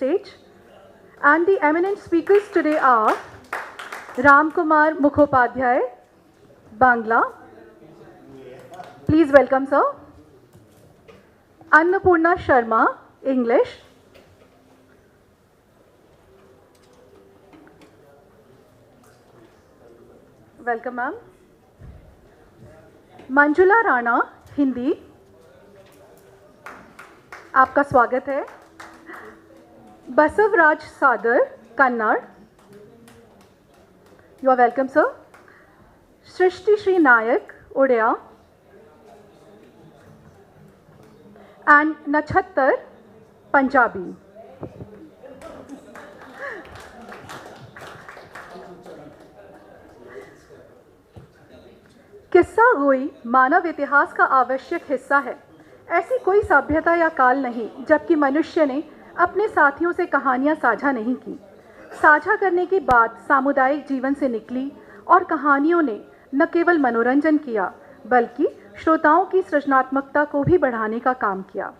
stage. And the eminent speakers today are Ram Kumar Mukhopadhyay, Bangla. Please welcome, sir. Annapurna Sharma, English. Welcome, ma'am. Manjula Rana, Hindi. आपका स्वागत है. बसवराज सादर, Kannada. You are welcome, sir. Srishti Shri Nayak, Odia. And Nachhattar, Punjabi. किस्सा गोई मानव इतिहास का आवश्यक हिस्सा है. ऐसी कोई सभ्यता या काल नहीं जबकि मनुष्य ने अपने साथियों से कहानियां साझा नहीं की. साझा करने की बात सामुदायिक जीवन से निकली और कहानियों ने न केवल मनोरंजन किया बल्कि श्रोताओं की सृजनात्मकता को भी बढ़ाने का काम किया.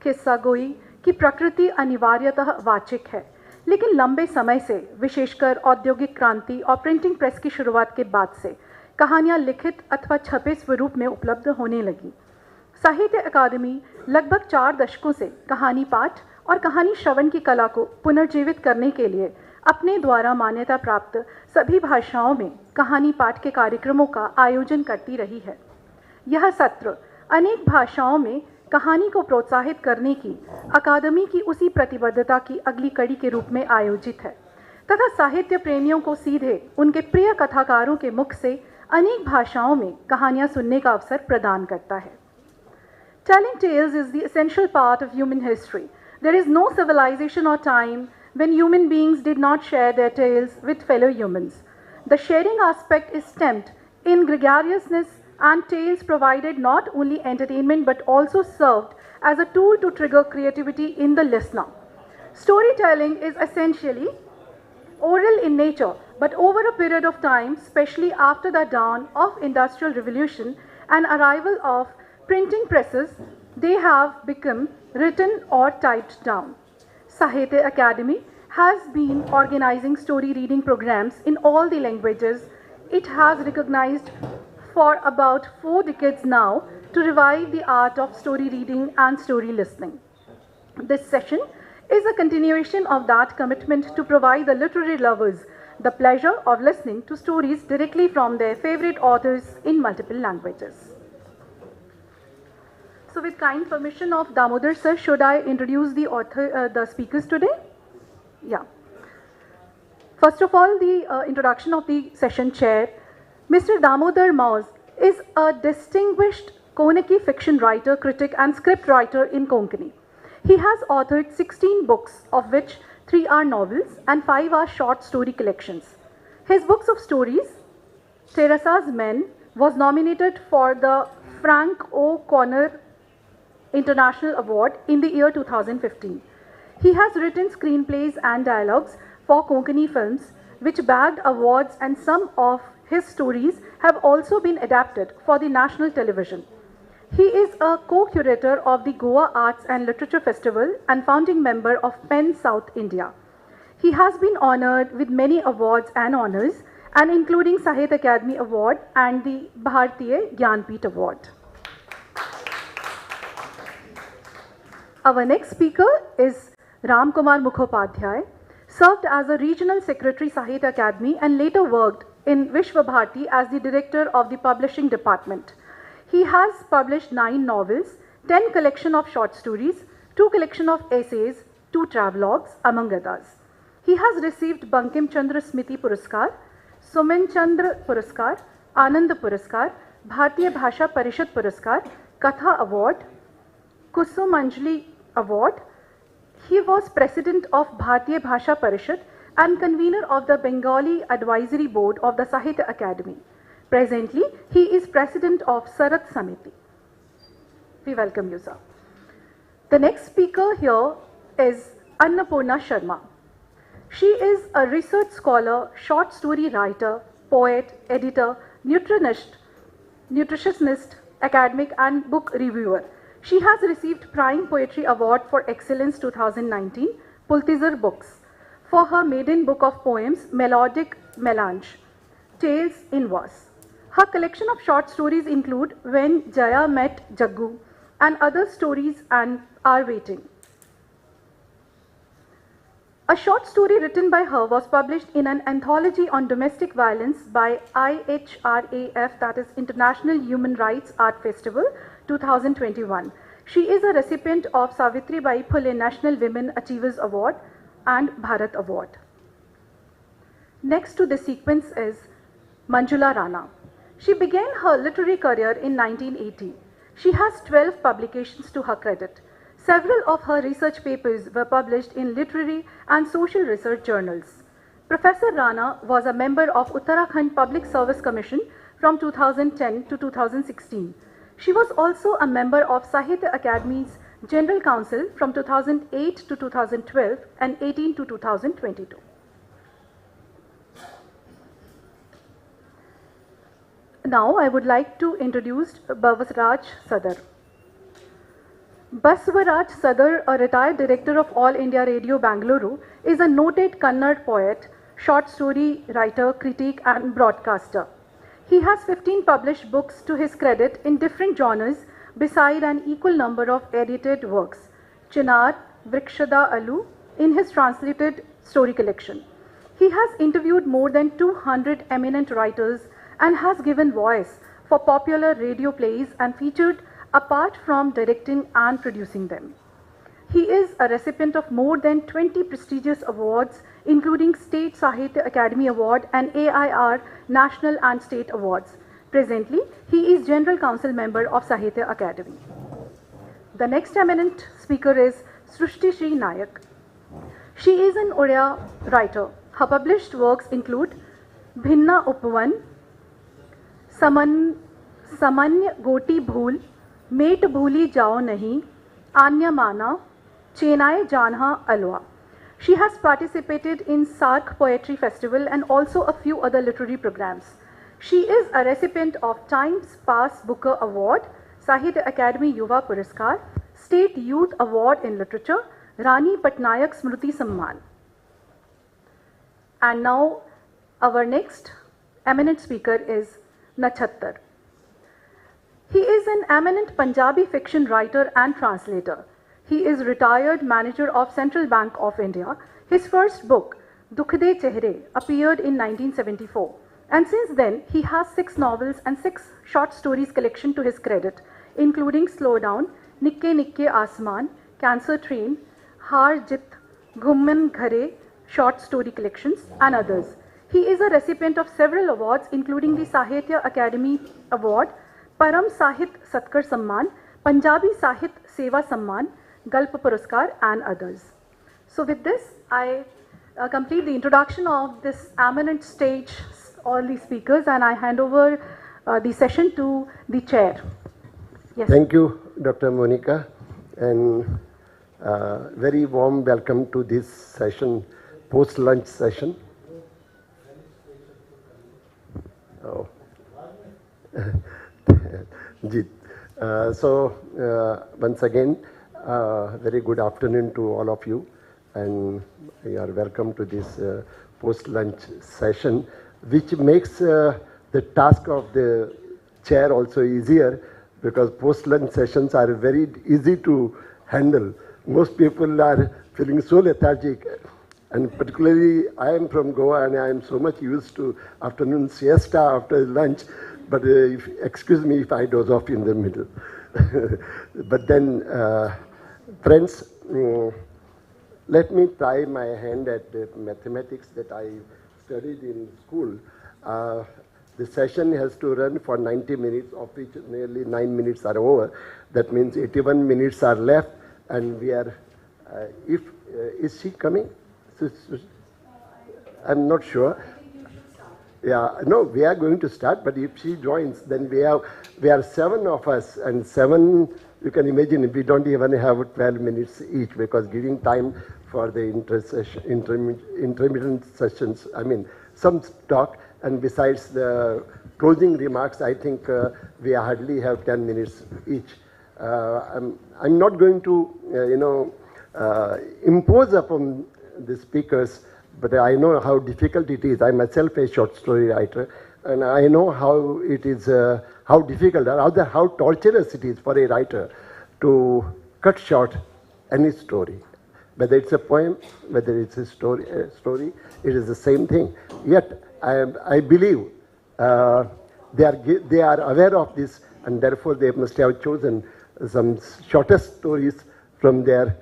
किस्सा गोई की प्रकृति अनिवार्यतः वाचिक है, लेकिन लंबे समय से, विशेषकर औद्योगिक क्रांति और प्रिंटिंग प्रेस की शुरुआत के बाद से, कहानियाँ लिखित अथवा छपे स्वरूप में उपलब्ध होने लगी. साहित्य अकादमी लगभग 4 दशकों से कहानी पाठ और कहानी श्रवण की कला को पुनर्जीवित करने के लिए अपने द्वारा मान्यता प्राप्त सभी भाषाओं में कहानी पाठ के कार्यक्रमों का आयोजन करती रही है. यह सत्र अनेक भाषाओं में कहानी को प्रोत्साहित करने की अकादमी की उसी प्रतिबद्धता की अगली कड़ी के रूप में आयोजित है तथा साहित्य प्रेमियों को सीधे उनके प्रिय कथाकारों के मुख से अनेक भाषाओं में कहानियाँ सुनने का अवसर प्रदान करता है. Telling tales is the essential part of human history. There is no civilization or time when human beings did not share their tales with fellow humans. The sharing aspect is stamped in gregariousness, and tales provided not only entertainment but also served as a tool to trigger creativity in the listener. Storytelling is essentially oral in nature, but over a period of time, especially after the dawn of Industrial Revolution and arrival of printing presses, they have become written or typed down. Sahitya Academy has been organizing story reading programs in all the languages. It has recognized for about 4 decades now to revive the art of story reading and story listening. This session is a continuation of that commitment to provide the literary lovers the pleasure of listening to stories directly from their favorite authors in multiple languages. So with kind permission of Damodar sir, should I introduce the speakers today? Yeah. First of all, the introduction of the session chair. Mr. Damodar Maus is a distinguished Konaki fiction writer, critic and script writer in Konkani. He has authored 16 books, of which 3 are novels and 5 are short story collections. His books of stories, Teresa's Men, was nominated for the Frank O'Connor International Award in the year 2015. He has written screenplays and dialogues for Konkani films, which bagged awards, and some of his stories have also been adapted for the national television. He is a co-curator of the Goa Arts and Literature Festival and founding member of PEN South India. He has been honored with many awards and honors, and including Sahitya Academy Award and the Bharatiya Gyanpith Award. Our next speaker is Ram Kumar Mukhopadhyay, served as a Regional Secretary Sahitya Academy and later worked in Vishwa Bharati as the Director of the Publishing Department. He has published 9 novels, 10 collection of short stories, 2 collection of essays, 2 travelogues, among others. He has received Bankim Chandra Smiti Puraskar, Suman Chandra Puraskar, Anand Puraskar, Bharatiya Bhasha Parishad Puraskar, Katha Award, Kusumanjali Award. He was president of Bharatiya Bhasha Parishad and convener of the Bengali Advisory Board of the Sahitya Academy. Presently, he is president of Sarat Samiti. We welcome you, sir. The next speaker here is Annapurna Sharma. She is a research scholar, short story writer, poet, editor, nutritionist, academic and book reviewer. She has received Prime Poetry Award for Excellence 2019, Pulitzer Books, for her maiden book of poems, Melodic Melange, Tales in Verse. Her collection of short stories include When Jaya Met Jaggu and Other Stories and Are Waiting. A short story written by her was published in an anthology on domestic violence by IHRAF, that is International Human Rights Art Festival 2021. She is a recipient of Savitribai Phule National Women Achievers Award and Bharat Award. Next to this sequence is Manjula Rana. She began her literary career in 1980. She has 12 publications to her credit. Several of her research papers were published in literary and social research journals. Professor Rana was a member of Uttarakhand Public Service Commission from 2010 to 2016. She was also a member of Sahitya Academy's General Council from 2008 to 2012 and 18 to 2022. Now I would like to introduce Baswaraj Sadar. Baswaraj Sadar, a retired director of All India Radio Bangalore, is a noted Kannada poet, short story writer, critic and broadcaster. He has 15 published books to his credit in different genres beside an equal number of edited works, Chinar, Vrikshada Alu, in his translated story collection. He has interviewed more than 200 eminent writers and has given voice for popular radio plays and featured apart from directing and producing them. He is a recipient of more than 20 prestigious awards, including State Sahitya Academy Award and AIR National and State Awards. Presently, he is General Council member of Sahitya Academy. The next eminent speaker is Srushti Shri Nayak. She is an Odia writer. Her published works include Bhinna Upvan, Samanya Goti Bhool, Mate Bhooli Jao Nahi, Anya Mana, Chenai Janha Alwa. She has participated in Sark Poetry Festival and also a few other literary programs. She is a recipient of Times Pass Booker Award, Sahitya Academy Yuva Puraskar, State Youth Award in Literature, Rani Patnaik Smruti Samman. And now our next eminent speaker is Nachattar. He is an eminent Punjabi fiction writer and translator. He is retired manager of Central Bank of India. His first book, Dukhde Chehre, appeared in 1974. And since then, he has 6 novels and 6 short stories collection to his credit, including Slow Down, Nikke Nikke Asman, Cancer Train, Har Jit, Ghumman Ghare, short story collections, and others. He is a recipient of several awards, including the Sahitya Academy Award, Param Sahit Satkar Samman, Punjabi Sahit Seva Samman, Gulp Puraskar, and others. So with this, I complete the introduction of this eminent stage, all the speakers, and I hand over the session to the chair. Yes. Thank you, Dr. Monica, and very warm welcome to this session, post-lunch session. Oh. Once again, very good afternoon to all of you, and you are welcome to this post-lunch session, which makes the task of the chair also easier, because post-lunch sessions are very easy to handle. Most people are feeling so lethargic, and particularly I am from Goa and I am so much used to afternoon siesta after lunch, but excuse me if I doze off in the middle. But then, friends, let me try my hand at the mathematics that I studied in school. The session has to run for 90 minutes, of which nearly 9 minutes are over. That means 81 minutes are left, and we are, is she coming? I'm not sure. Yeah, no, we are going to start, but if she joins, then we are 7 of us, and 7, you can imagine, we don't even have 12 minutes each, because giving time for the intermittent sessions, I mean, some talk, and besides the closing remarks, I think we hardly have 10 minutes each. I'm not going to, impose upon the speakers, but I know how difficult it is. I myself a short story writer, and I know how it is, how difficult, rather how torturous it is for a writer to cut short any story. Whether it's a poem, whether it's a story, it is the same thing. Yet, I believe they are aware of this, and therefore they must have chosen some shortest stories from their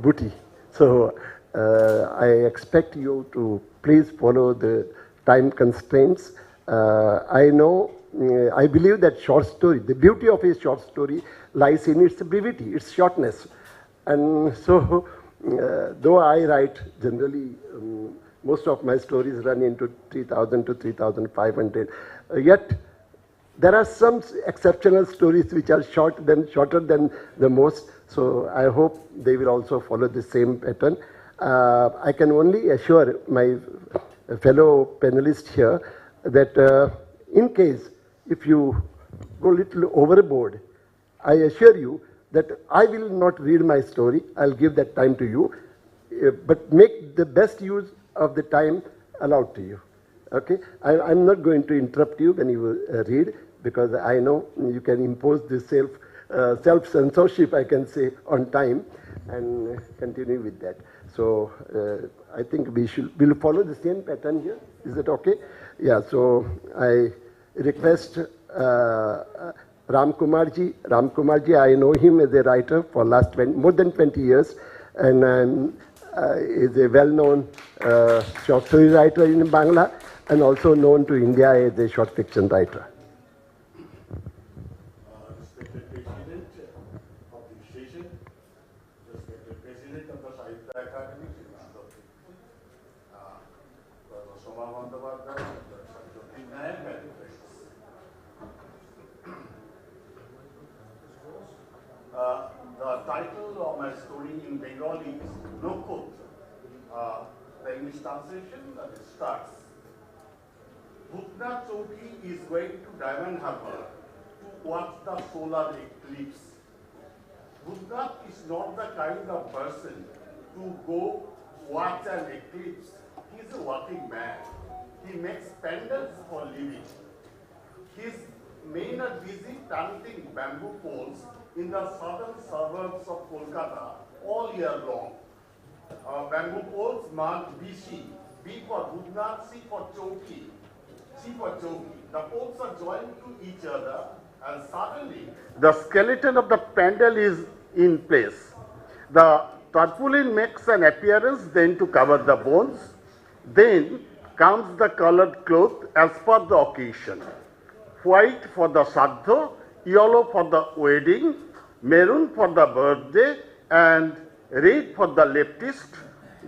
booty. So I expect you to please follow the time constraints. I believe that short story, the beauty of a short story lies in its brevity, its shortness. And so, though I write generally, most of my stories run into 3,000 to 3,500, yet there are some exceptional stories which are shorter than the most. So I hope they will also follow the same pattern. I can only assure my fellow panelists here that in case if you go a little overboard, I assure you that I will not read my story. I'll give that time to you, but make the best use of the time allowed to you. Okay? I'm not going to interrupt you when you read, because I know you can impose this self-censorship, I can say, on time, and continue with that. So I think we'll follow the same pattern here. Is that okay? Yeah, so I request Ram Kumarji. Ram Kumarji, I know him as a writer for more than 20 years, and is a well-known short story writer in Bangla, and also known to India as a short fiction writer. Respected President of the session, respected President of the Sahitya Academy, Soma Bandhavadhyay, Sajjodin Nayak, and friends. The title of my story in Bengali is Nokot. The English translation starts. Bhutna Chowki is going to Diamond Harbour to watch the solar eclipse. Bhutnath is not the kind of person to go watch an eclipse. He is a working man. He makes pendants for living. His men are busy planting bamboo poles in the southern suburbs of Kolkata all year long. Bamboo poles marked BC, B for Bhutnath, C for Chowki. The poles are joined to each other, and suddenly the skeleton of the pandal is in place. The tarpaulin makes an appearance then to cover the bones. Then comes the colored cloth as per the occasion. White for the Saddha, yellow for the wedding, maroon for the birthday, and red for the leftist,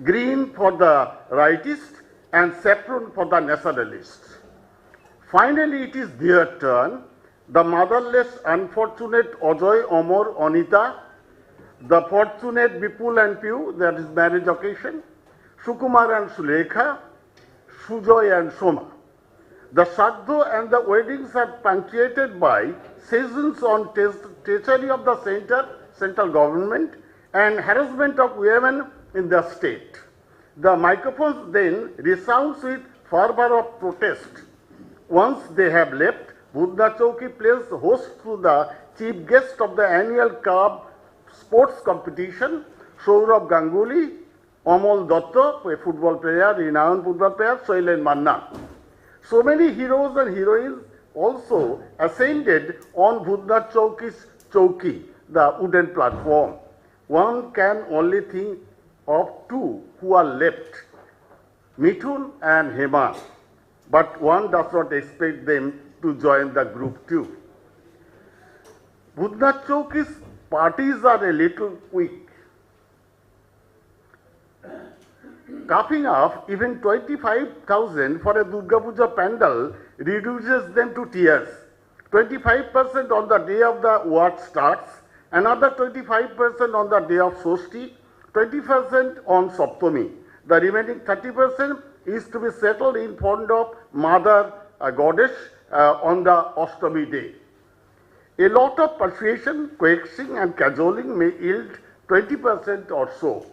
green for the rightist, and saffron for the nationalist. Finally, it is their turn. The motherless, unfortunate Ajoy, Amor, Anita, the fortunate Vipul and Piu, that is marriage occasion, Sukumar and Sulekha, Sujoy and Soma. The Saddha and the weddings are punctuated by seasons on treachery of the central government and harassment of women in the state. The microphones then resounds with fervor of protest. Once they have left, Bhutna Chowki plays host to the chief guest of the annual club sports competition, Sourav Ganguly, Amol Datta, a football player, renowned football player, Soilen Manna. So many heroes and heroines also ascended on Bhutna Chowki's Chowki, the wooden platform. One can only think of two who are left, Mithun and Hema, but one does not expect them to join the group too. Bhutna Chowki's parties are a little quick. Coughing up even 25,000 for a Durga Puja pandal reduces them to tears. 25% on the day of the work starts, another 25% on the day of Soshti, 20% on Saptami. The remaining 30% is to be settled in front of Mother Goddess on the Ashtami day. A lot of persuasion, coaxing and cajoling may yield 20% or so.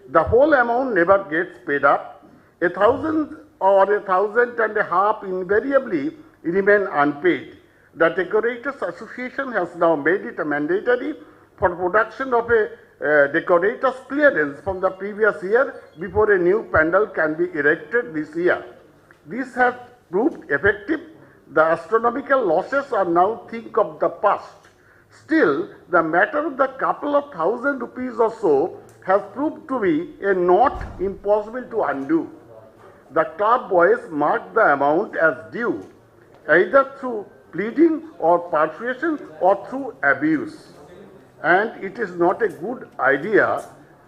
The whole amount never gets paid up. 1,000 or 1,500 invariably remain unpaid. The Decorators Association has now made it mandatory for production of a decorator's clearance from the previous year before a new pandal can be erected this year. This has proved effective. The astronomical losses are now think of the past. Still, the matter of the couple of thousand rupees or so has proved to be a not impossible to undo. The club boys marked the amount as due, either through pleading or persuasion or through abuse. And it is not a good idea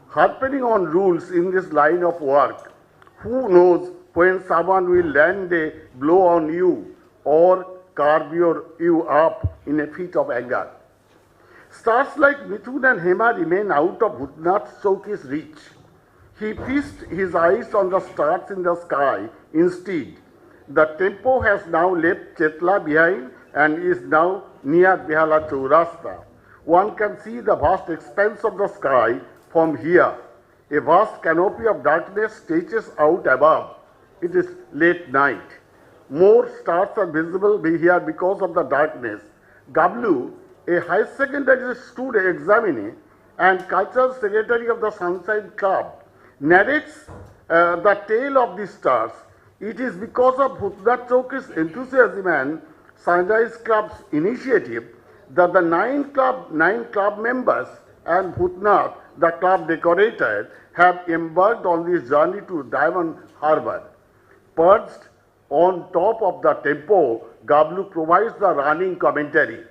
harping on rules in this line of work. Who knows when someone will land a blow on you or carve you up in a fit of anger. Stars like Mithun and Hema remain out of Bhutnath Chowki's reach. He feasts his eyes on the stars in the sky instead. The tempo has now left Chetla behind and is now near Behala Chaurasta. One can see the vast expanse of the sky from here. A vast canopy of darkness stretches out above. It is late night. More stars are visible here because of the darkness. Gablu, a high secondary student examinee and cultural secretary of the Sunshine Club, narrates the tale of these stars. It is because of Bhutnath Chowki's enthusiasm and Sunrise Club's initiative that the nine club members and Bhutnath, the club decorator, have embarked on this journey to Diamond Harbour. Perched on top of the tempo, Gablu provides the running commentary.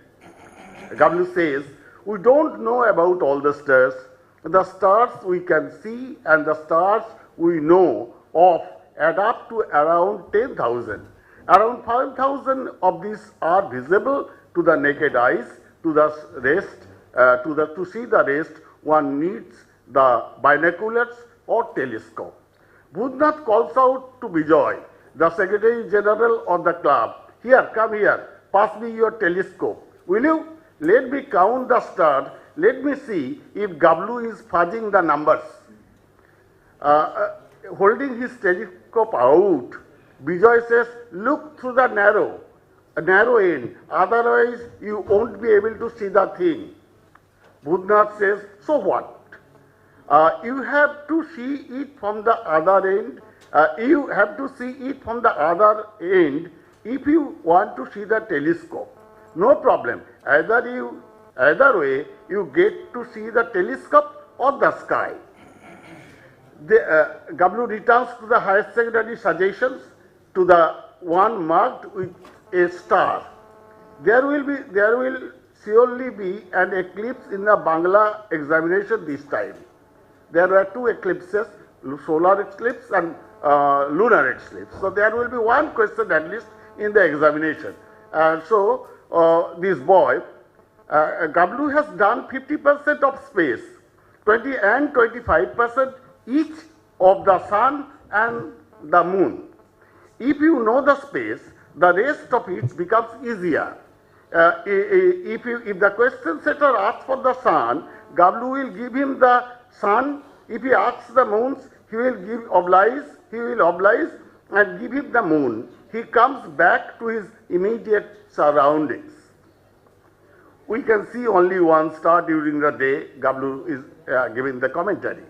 Gablu says, we don't know about all the stars. The stars we can see and the stars we know of add up to around 10,000. Around 5,000 of these are visible to the naked eyes. To see the rest, one needs the binoculars or telescope. Bhutnath calls out to Bijoy, the Secretary General of the club. Here, come here, pass me your telescope. Will you? Let me count the stars. Let me see if Gablu is fudging the numbers. Holding his telescope out, Bijoy says, look through the narrow end, otherwise you won't be able to see the thing. Bhutnath says, so what? You have to see it from the other end. You have to see it from the other end if you want to see the telescope. No problem. Either way, you get to see the telescope or the sky. Gablu returns to the higher secondary suggestions to the one marked with a star. There will surely be an eclipse in the Bangla examination this time. There were two eclipses, solar eclipse and lunar eclipse. So there will be one question at least in the examination. So this boy, Gablu has done 50% of space, 20 and 25% each of the sun and the moon. If you know the space, the rest of it becomes easier. If the question setter asks for the sun, Gablu will give him the sun. If he asks the moons, he will oblige and give him the moon. He comes back to his immediate surroundings. We can see only one star during the day. Gablu is giving the commentary.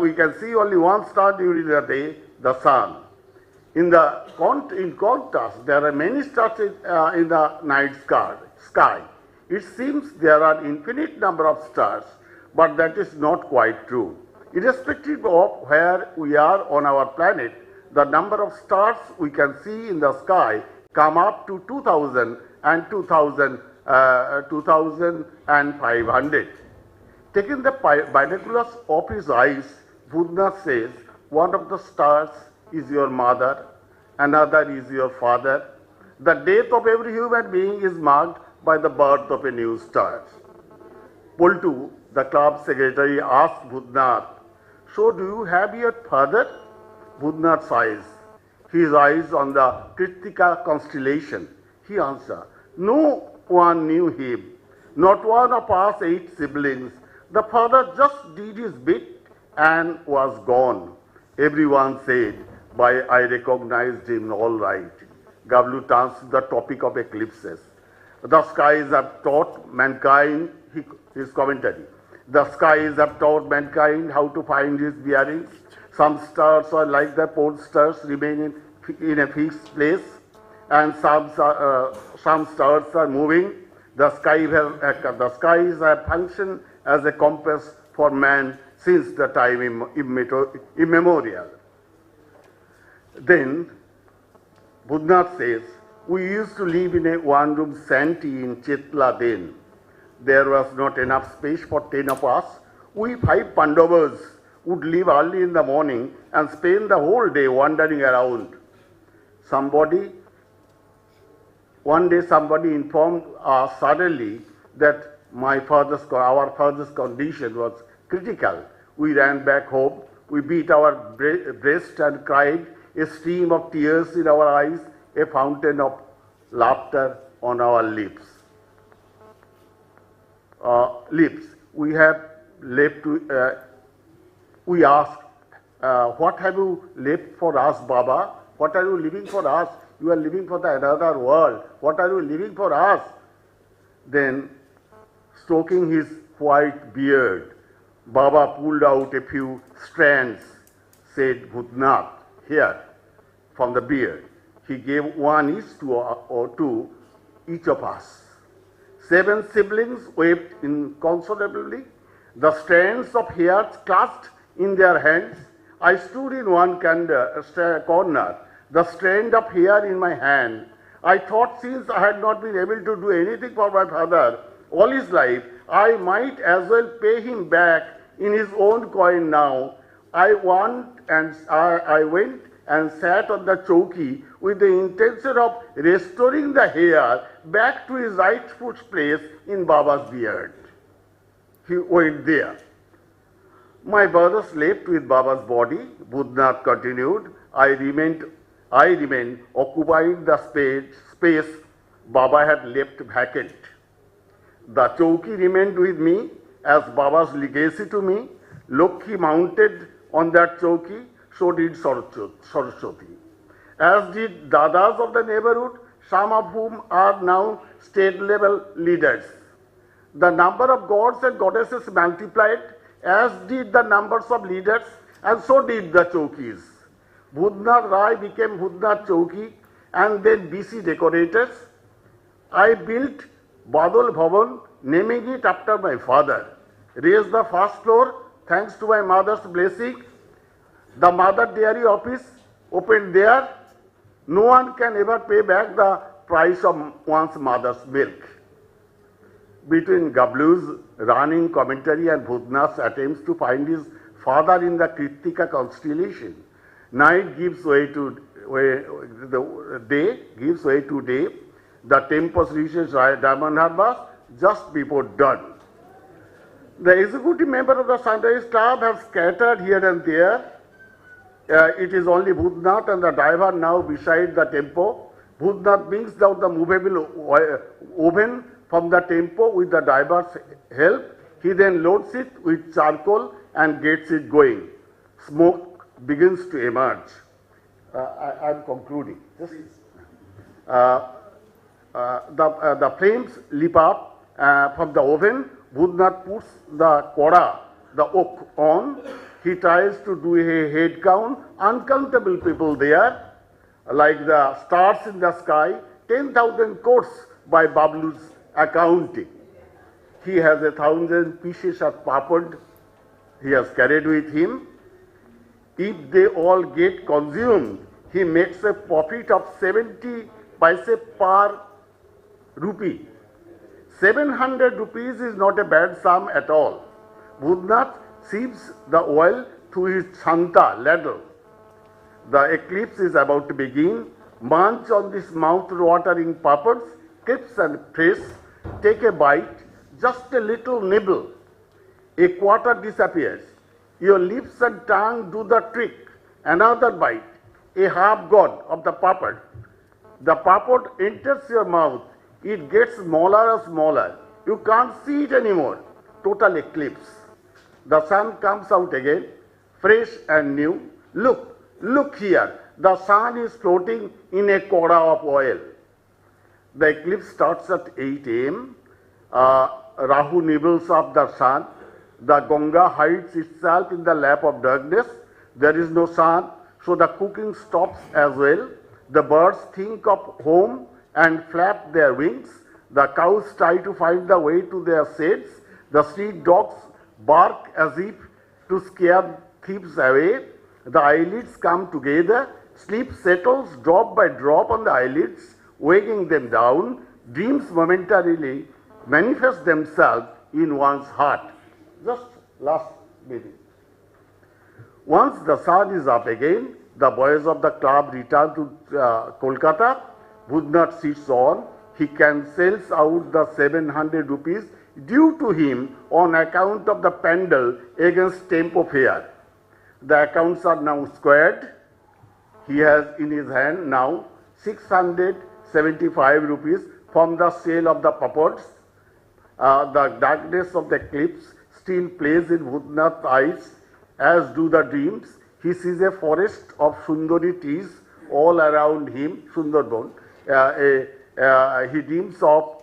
We can see only one star during the day, the sun. In contrast, there are many stars in the night sky. It seems there are infinite number of stars, but that is not quite true. Irrespective of where we are on our planet, the number of stars we can see in the sky come up to 2,000 and 2,500. Taking the binoculars off his eyes, Bhutnath says, one of the stars is your mother, another is your father. The death of every human being is marked by the birth of a new star. Poltu, the club secretary, asked Bhutnath, so do you have your father? Bhutnath sighs, his eyes on the Kritika constellation. He answered, no one knew him. Not one of us 8 siblings. The father just did his bit and was gone. Everyone said, "By I recognized him all right." Gablu turns to the topic of eclipses. The skies have taught mankind, his commentary. The skies have taught mankind how to find his bearings. Some stars are like the pole stars, remain in a fixed place, and some stars are moving. The skies have functioned as a compass for man since the time immemorial. Then Budnath says, "We used to live in a one-room shanty in Chetla then. There was not enough space for 10 of us. We 5 Pandavas would leave early in the morning and spend the whole day wandering around. One day somebody informed us suddenly that our father's condition was critical. We ran back home. We beat our breast and cried, a stream of tears in our eyes, a fountain of laughter on our lips. We have left to, we asked, what have you left for us, Baba? What are you leaving for us? You are living for another world. What are you leaving for us? Then, stroking his white beard, Baba pulled out a few strands, said Bhutnath, here, from the beard. He gave one each to each of us. 7 siblings wept inconsolably, the strands of hair clasped in their hands. I stood in one corner, the strand of hair in my hand. I thought, since I had not been able to do anything for my father all his life, I might as well pay him back in his own coin now. I went and sat on the chowki with the intention of restoring the hair back to his rightful place in Baba's beard. He went there. My brother slept with Baba's body. Budnath continued. I remained occupying the space Baba had left vacant. The chowki remained with me as Baba's legacy to me. Lokhi mounted on that chowki, so did Saraswati. As did dadas of the neighborhood, some of whom are now state-level leaders. The number of gods and goddesses multiplied, as did the numbers of leaders, and so did the chowkis. Budnath Rai became Budnath Chowki and then BC decorators. I built Badal Bhavan, naming it after my father. Raised the first floor thanks to my mother's blessing. The mother dairy office opened there. No one can ever pay back the price of one's mother's milk. Between Gablu's running commentary and Budnath's attempts to find his father in the Kritika constellation, night gives way to day. The tempest reaches Diamond Harbour just before dawn. The executive member of the Sunrise Club have scattered here and there. It is only Budnath and the driver now beside the tempo. Budnath brings down the movable oven from the tempo with the driver's help. He then loads it with charcoal and gets it going. Smoke begins to emerge. I am concluding. The flames leap up from the oven. Budnath puts the kora, the oak, on. He tries to do a head count. Uncountable people there, like the stars in the sky, 10,000 coats by Bablu's accounting. He has 1,000 pieces of papad he has carried with him. If they all get consumed, he makes a profit of 70 paise per rupee. 700 rupees is not a bad sum at all. Budnath sieves the oil through his chanta ladle. The eclipse is about to begin. Munch on this mouth-watering papads, crisp and fresh. Take a bite, just a little nibble. A quarter disappears. Your lips and tongue do the trick. Another bite, a half god of the papad. The papad enters your mouth. It gets smaller and smaller. You can't see it anymore. Total eclipse. The sun comes out again, fresh and new. Look, look here. The sun is floating in a cora of oil. The eclipse starts at 8 a.m. Rahu nibbles up the sun. The Ganga hides itself in the lap of darkness. There is no sun, so the cooking stops as well. The birds think of home and flap their wings. The cows try to find the way to their sheds. The street dogs bark as if to scare thieves away. The eyelids come together. Sleep settles drop by drop on the eyelids, weighing them down. Dreams momentarily manifest themselves in one's heart. Just last minute. Once the sun is up again, the boys of the club return to Kolkata. Budnath sits on. He cancels out the 700 rupees due to him on account of the pendle against tempo fare. The accounts are now squared. He has in his hand now 675 rupees from the sale of the purports. The darkness of the eclipse still plays in Budnath's eyes, as do the dreams. He sees a forest of Sundari trees all around him, Sundarban. He dreams of,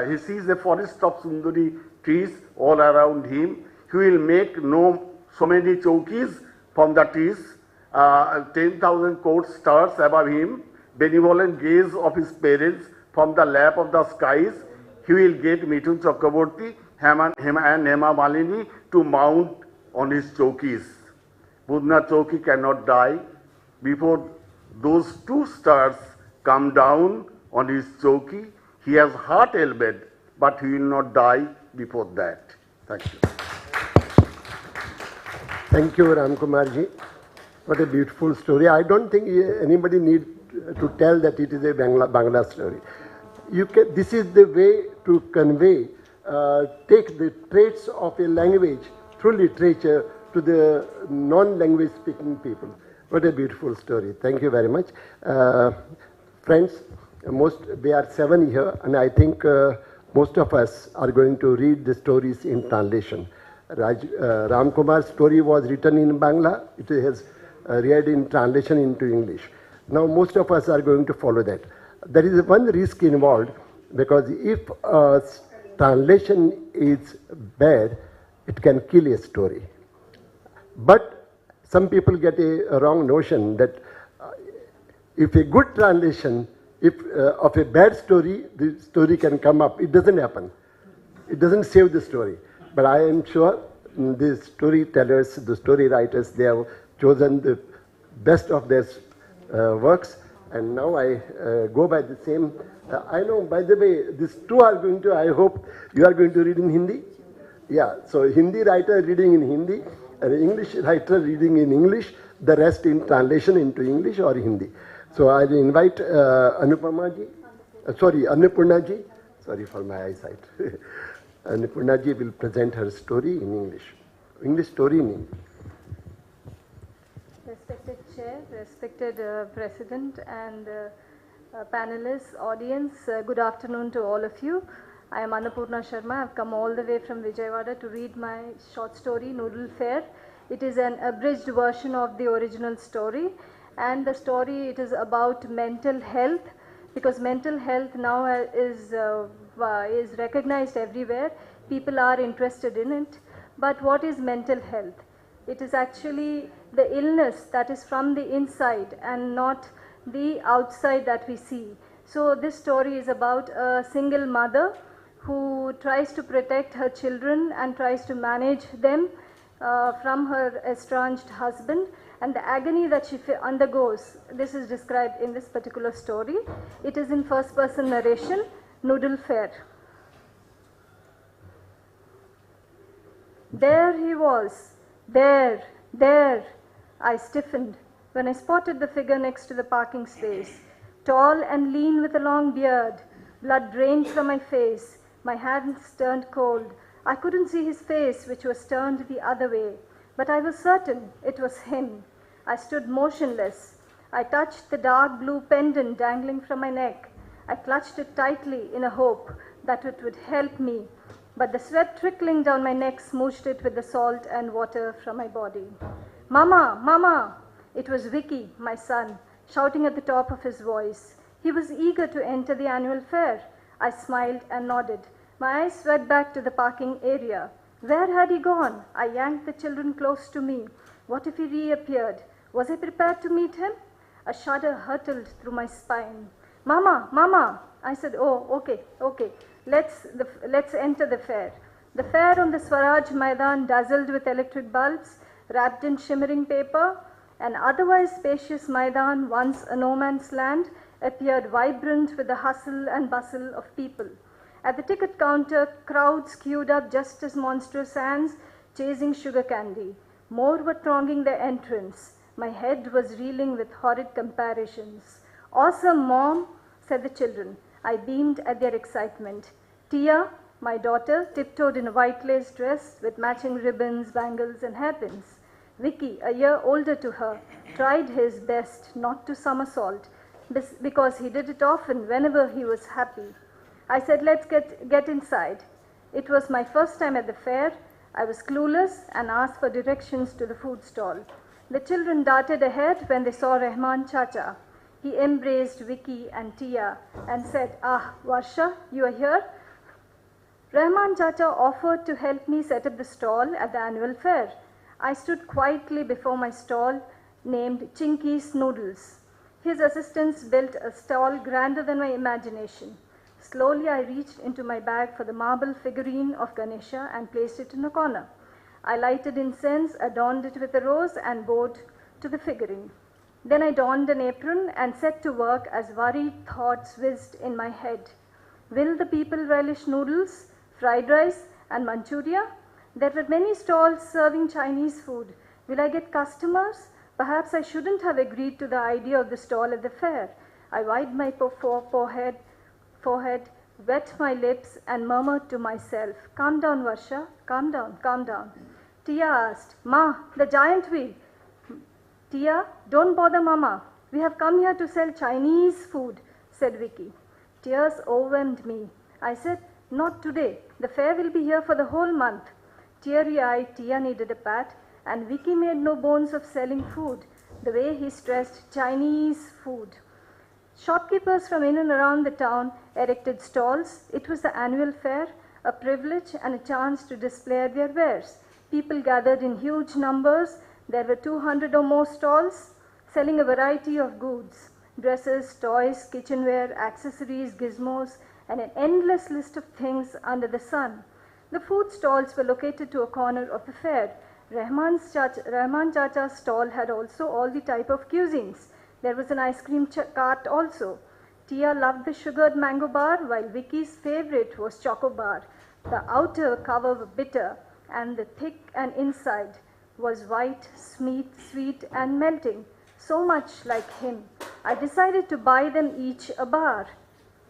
he sees a forest of Sundari trees all around him. He will make so many chowkis from the trees. 10,000 court stars above him. Benevolent gaze of his parents from the lap of the skies. He will get Mithun Chakraborty and Hema Malini to mount on his chowkis. Budnath Chowki cannot die before those two stars come down on his chowki. He has heart ailment, but he will not die before that. Thank you. Thank you, Ramkumarji. What a beautiful story. I don't think anybody needs to tell that it is a Bangla story. This is the way to convey, take the traits of a language through literature to the non-language speaking people. What a beautiful story. Thank you very much. Friends, we are 7 here, and I think most of us are going to read the stories in translation. Ramkumar's story was written in Bangla. It is read in translation into English. Now most of us are going to follow that. There is one risk involved, because if translation is bad, it can kill a story. But some people get a wrong notion that if a good translation of a bad story, the story can come up. It doesn't happen. It doesn't save the story. But I am sure the storytellers, the story writers, they have chosen the best of their works. And now I go by the same. I know, by the way, these two are going to, I hope you are going to read in Hindi. Yeah, so Hindi writer reading in Hindi, an English writer reading in English, the rest in translation into English or Hindi. So I will invite Annapurnaji, sorry for my eyesight. Annapurnaji will present her story in English. English story in English. Respected Chair, respected President and panelists, audience, good afternoon to all of you. I am Annapurna Sharma. I have come all the way from Vijayawada to read my short story, Noodle Fair. It is an abridged version of the original story, and the story, it is about mental health, because mental health now is recognized everywhere. People are interested in it. But what is mental health? It is actually the illness that is from the inside and not the outside that we see. So this story is about a single mother who tries to protect her children and tries to manage them from her estranged husband, and the agony that she undergoes. This is described in this particular story. It is in first person narration, Noodle Fair. There he was, there, I stiffened when I spotted the figure next to the parking space. Tall and lean with a long beard, blood drained from my face, my hands turned cold. I couldn't see his face, which was turned the other way, but I was certain it was him. I stood motionless. I touched the dark blue pendant dangling from my neck. I clutched it tightly in a hope that it would help me but the sweat trickling down my neck smooshed it with the salt and water from my body. Mama, Mama! It was Vicky, my son, shouting at the top of his voice. He was eager to enter the annual fair. I smiled and nodded. My eyes swept back to the parking area. Where had he gone? I yanked the children close to me. What if he reappeared? Was I prepared to meet him? A shudder hurtled through my spine. Mama, Mama! I said, oh, okay. Let's enter the fair. The fair on the Swaraj Maidan dazzled with electric bulbs, wrapped in shimmering paper. An otherwise spacious Maidan, once a no man's land, appeared vibrant with the hustle and bustle of people. At the ticket counter, crowds queued up just as monstrous ants chasing sugar candy. More were thronging the entrance. My head was reeling with horrid comparisons. Awesome, Mom, said the children. I beamed at their excitement. Tia, my daughter, tiptoed in a white lace dress with matching ribbons, bangles, and hairpins. Vicky, a year older to her, tried his best not to somersault because he did it often whenever he was happy. I said, let's get inside. It was my first time at the fair. I was clueless and asked for directions to the food stall. The children darted ahead when they saw Rahman Chacha. He embraced Vicky and Tia and said, Ah, Varsha, you are here? Rahman Chacha offered to help me set up the stall at the annual fair. I stood quietly before my stall named Chinky's Noodles. His assistants built a stall grander than my imagination. Slowly I reached into my bag for the marble figurine of Ganesha and placed it in a corner. I lighted incense, adorned it with a rose and bowed to the figurine. Then I donned an apron and set to work as worried thoughts whizzed in my head. Will the people relish noodles, fried rice and Manchuria? There were many stalls serving Chinese food. Will I get customers? Perhaps I shouldn't have agreed to the idea of the stall at the fair. I wiped my forehead, wet my lips and murmured to myself, calm down, Varsha, calm down. Tia asked, Ma, the giant wheel. Tia, don't bother Mama. We have come here to sell Chinese food, said Vicky. Tears overwhelmed me. I said, not today. The fair will be here for the whole month. Teary-eyed, Tia needed a pat, and Vicky made no bones of selling food, the way he stressed Chinese food. Shopkeepers from in and around the town erected stalls. It was the annual fair, a privilege and a chance to display their wares. People gathered in huge numbers. There were 200 or more stalls selling a variety of goods, dresses, toys, kitchenware, accessories, gizmos, and an endless list of things under the sun. The food stalls were located to a corner of the fair. Rahman Chacha's stall had also all the type of cuisines. There was an ice cream cart also. Tia loved the sugared mango bar, while Vicky's favorite was choco bar. The outer cover was bitter, and the thick and inside was white, sweet and melting, so much like him. I decided to buy them each a bar.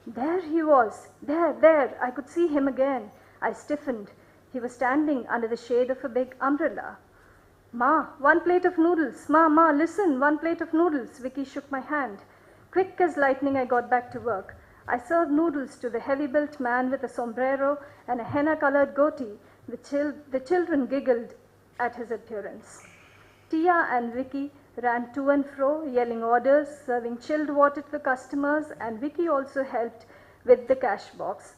There he was, there, I could see him again. I stiffened. He was standing under the shade of a big umbrella. Ma, one plate of noodles. Ma, listen, one plate of noodles. Vicky shook my hand. Quick as lightning, I got back to work. I served noodles to the heavy-built man with a sombrero and a henna-colored goatee. The children giggled at his appearance. Tia and Vicky ran to and fro, yelling orders, serving chilled water to the customers, and Vicky also helped with the cash box.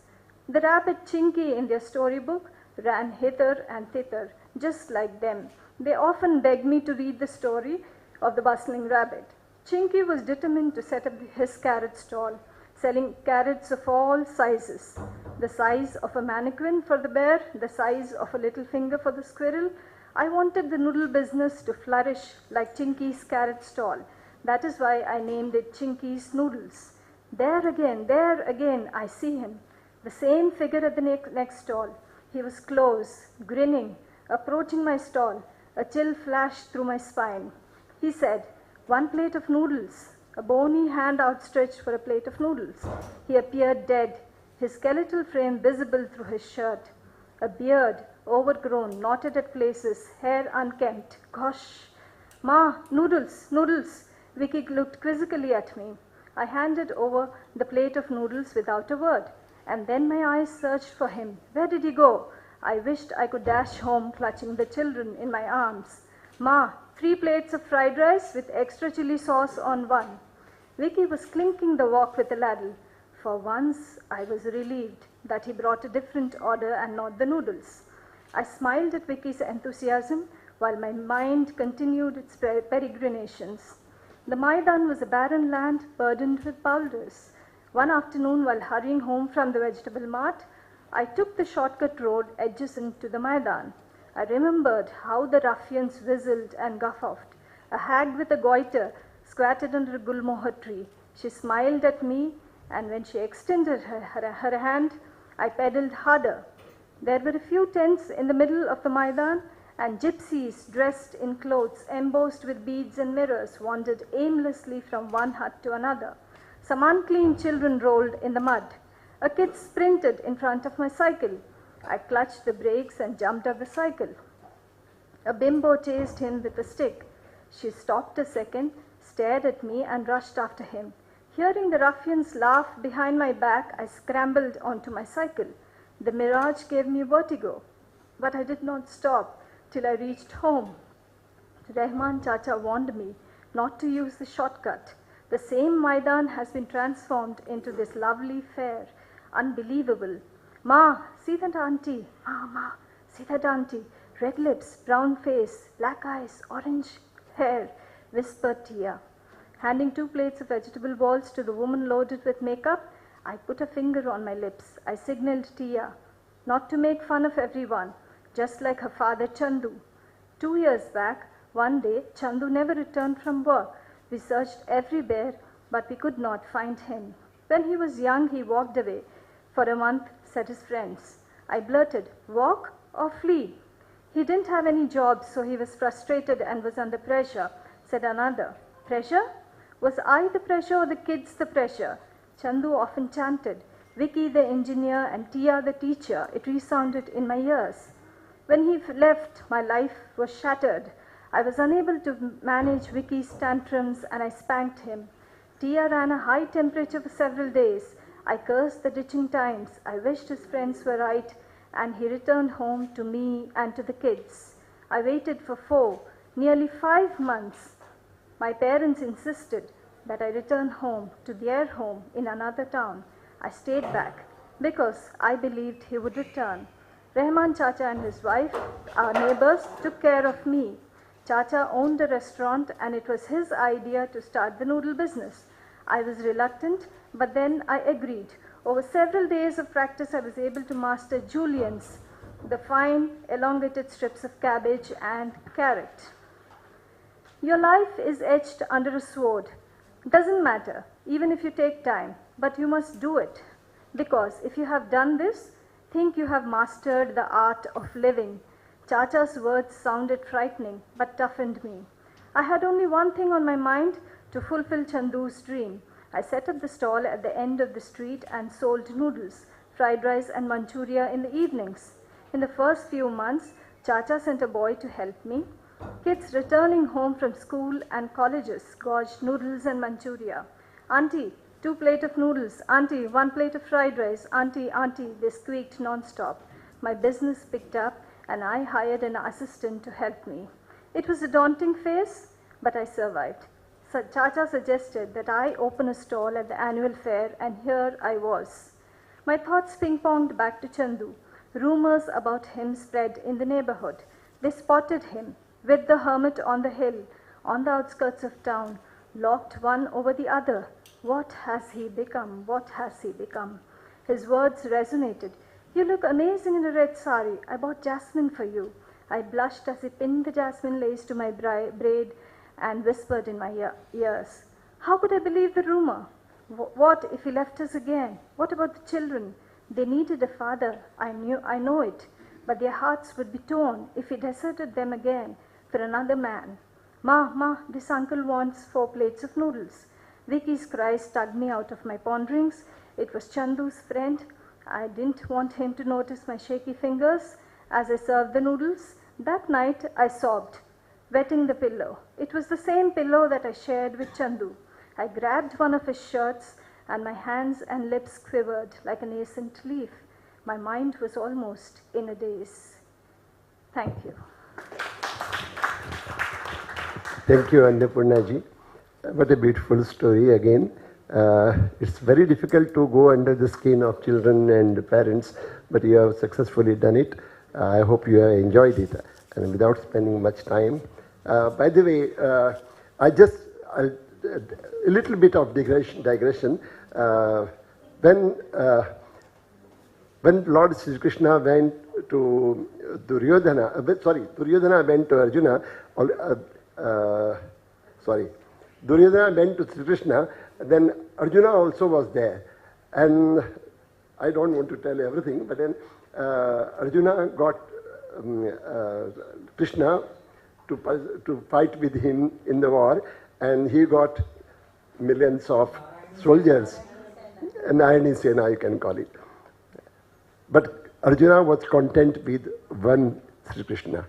The rabbit Chinky in their storybook ran hither and thither, just like them. They often begged me to read the story of the bustling rabbit. Chinky was determined to set up his carrot stall, selling carrots of all sizes. The size of a mannequin for the bear, the size of a little finger for the squirrel. I wanted the noodle business to flourish like Chinky's carrot stall. That is why I named it Chinky's Noodles. There again, I see him. The same figure at the next stall. He was close, grinning, approaching my stall. A chill flashed through my spine. He said, one plate of noodles. A bony hand outstretched for a plate of noodles. He appeared dead, his skeletal frame visible through his shirt. A beard, overgrown, knotted at places, hair unkempt. Gosh. Ma, noodles. Vicky looked quizzically at me. I handed over the plate of noodles without a word. and then my eyes searched for him. Where did he go? I wished I could dash home, clutching the children in my arms. Ma, 3 plates of fried rice with extra chili sauce on one. Vicky was clinking the wok with a ladle. For once, I was relieved that he brought a different order and not the noodles. I smiled at Vicky's enthusiasm while my mind continued its peregrinations. The Maidan was a barren land burdened with boulders. One afternoon, while hurrying home from the vegetable mart, I took the shortcut road adjacent to the Maidan. I remembered how the ruffians whistled and guffawed. A hag with a goiter squatted under a gulmohar tree. She smiled at me, and when she extended her hand, I pedaled harder. There were a few tents in the middle of the Maidan, and gypsies dressed in clothes embossed with beads and mirrors wandered aimlessly from one hut to another. Some unclean children rolled in the mud. A kid sprinted in front of my cycle. I clutched the brakes and jumped off the cycle. A bimbo chased him with a stick. She stopped a second, stared at me, and rushed after him. Hearing the ruffians laugh behind my back, I scrambled onto my cycle. The mirage gave me vertigo, but I did not stop till I reached home. Rehman Chacha warned me not to use the shortcut. The same Maidan has been transformed into this lovely fair. Unbelievable. Ma, see that auntie? Ma, see that auntie? Red lips, brown face, black eyes, orange hair, whispered Tia. Handing 2 plates of vegetable balls to the woman loaded with makeup, I put a finger on my lips. I signaled Tia not to make fun of everyone, just like her father Chandu. 2 years back, one day, Chandu never returned from work. We searched everywhere, but we could not find him. When he was young, he walked away. For a month, said his friends. I blurted, walk or flee? He didn't have any job, so he was frustrated and was under pressure, said another. Pressure? Was I the pressure or the kids the pressure? Chandu often chanted. Vicky the engineer and Tia the teacher. It resounded in my ears. When he left, my life was shattered. I was unable to manage Vicky's tantrums and I spanked him. Tia ran a high temperature for several days. I cursed the ditching times. I wished his friends were right, and he returned home to me and to the kids. I waited for 4, nearly 5 months. My parents insisted that I return home to their home in another town. I stayed back because I believed he would return. Rehman Chacha and his wife, our neighbors, took care of me. Chacha owned a restaurant and it was his idea to start the noodle business. I was reluctant, but then I agreed. Over several days of practice, I was able to master juliennes, the fine, elongated strips of cabbage and carrot. Your life is etched under a sword. Doesn't matter, even if you take time, but you must do it. Because if you have done this, think you have mastered the art of living. Chacha's words sounded frightening, but toughened me. I had only one thing on my mind, to fulfill Chandu's dream. I set up the stall at the end of the street and sold noodles, fried rice and Manchuria in the evenings. In the first few months, Chacha sent a boy to help me. Kids returning home from school and colleges gorged noodles and Manchuria. Auntie, 2 plates of noodles. Auntie, 1 plate of fried rice. Auntie, auntie, they squeaked non-stop. My business picked up and I hired an assistant to help me. It was a daunting phase, but I survived. So Chacha suggested that I open a stall at the annual fair, and here I was. My thoughts ping-ponged back to Chandu. Rumors about him spread in the neighborhood. They spotted him with the hermit on the hill, on the outskirts of town, locked one over the other. What has he become? What has he become? His words resonated. You look amazing in a red sari. I bought jasmine for you. I blushed as he pinned the jasmine lace to my braid and whispered in my ears. How could I believe the rumor? What if he left us again? What about the children? They needed a father. I know it. But their hearts would be torn if he deserted them again for another man. Ma, this uncle wants 4 plates of noodles. Vicky's cries tugged me out of my ponderings. It was Chandu's friend. I didn't want him to notice my shaky fingers as I served the noodles. That night I sobbed, wetting the pillow. It was the same pillow that I shared with Chandu. I grabbed one of his shirts and my hands and lips quivered like a nascent leaf. My mind was almost in a daze. Thank you. Thank you, Annapurna ji. What a beautiful story again. It's very difficult to go under the skin of children and parents, but you have successfully done it. I hope you have enjoyed it. And without spending much time, by the way, a little bit of digression. When Lord Sri Krishna went to Duryodhana went to Arjuna. Duryodhana went to Sri Krishna. Then Arjuna also was there, and I don't want to tell everything, but then Arjuna got Krishna to fight with him in the war, and he got millions of soldiers, an Irony Sena you can call it. But Arjuna was content with one Sri Krishna.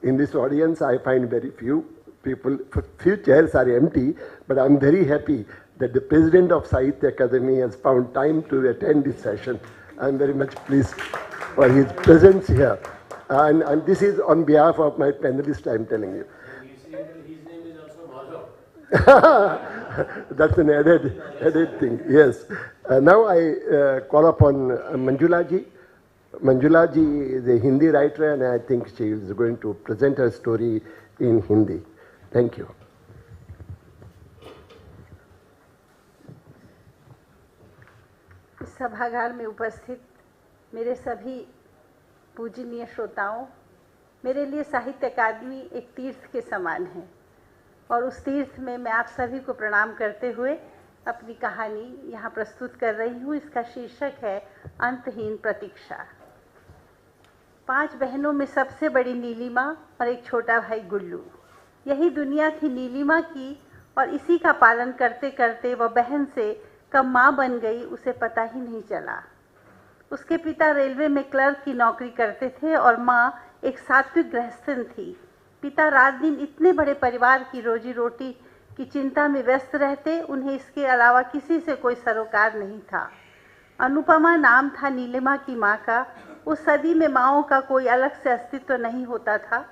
In this audience I find very few people, few chairs are empty, but I'm very happy that the President of Sahitya Academy has found time to attend this session. I'm very much pleased for his presence here. And this is on behalf of my panelists, I'm telling you. His name is also Madhav. That's an added thing, yes. Now I call upon Manjula ji. Manjula ji is a Hindi writer, and I think she is going to present her story in Hindi. Thank you. इस सभागार में उपस्थित मेरे सभी पूजनीय श्रोताओं, मेरे लिए साहित्य अकादमी एक तीर्थ के समान है और उस तीर्थ में मैं आप सभी को प्रणाम करते हुए अपनी कहानी यहाँ प्रस्तुत कर रही हूँ। इसका शीर्षक है अंतहीन प्रतीक्षा। 5 बहनों में सबसे बड़ी नीलिमा और एक छोटा भाई गुल्लू। यही दुनिया थी नीलिमा की, और इसी का पालन करते करते वह बहन से कब माँ बन गई उसे पता ही नहीं चला। उसके पिता रेलवे में क्लर्क की नौकरी करते थे और माँ एक सात्विक गृहस्थन थी। पिता रात दिन इतने बड़े परिवार की रोजी रोटी की चिंता में व्यस्त रहते, उन्हें इसके अलावा किसी से कोई सरोकार नहीं था। अनुपमा नाम था नीलिमा की माँ का। उस सदी में माँओं का कोई अलग से अस्तित्व नहीं होता था।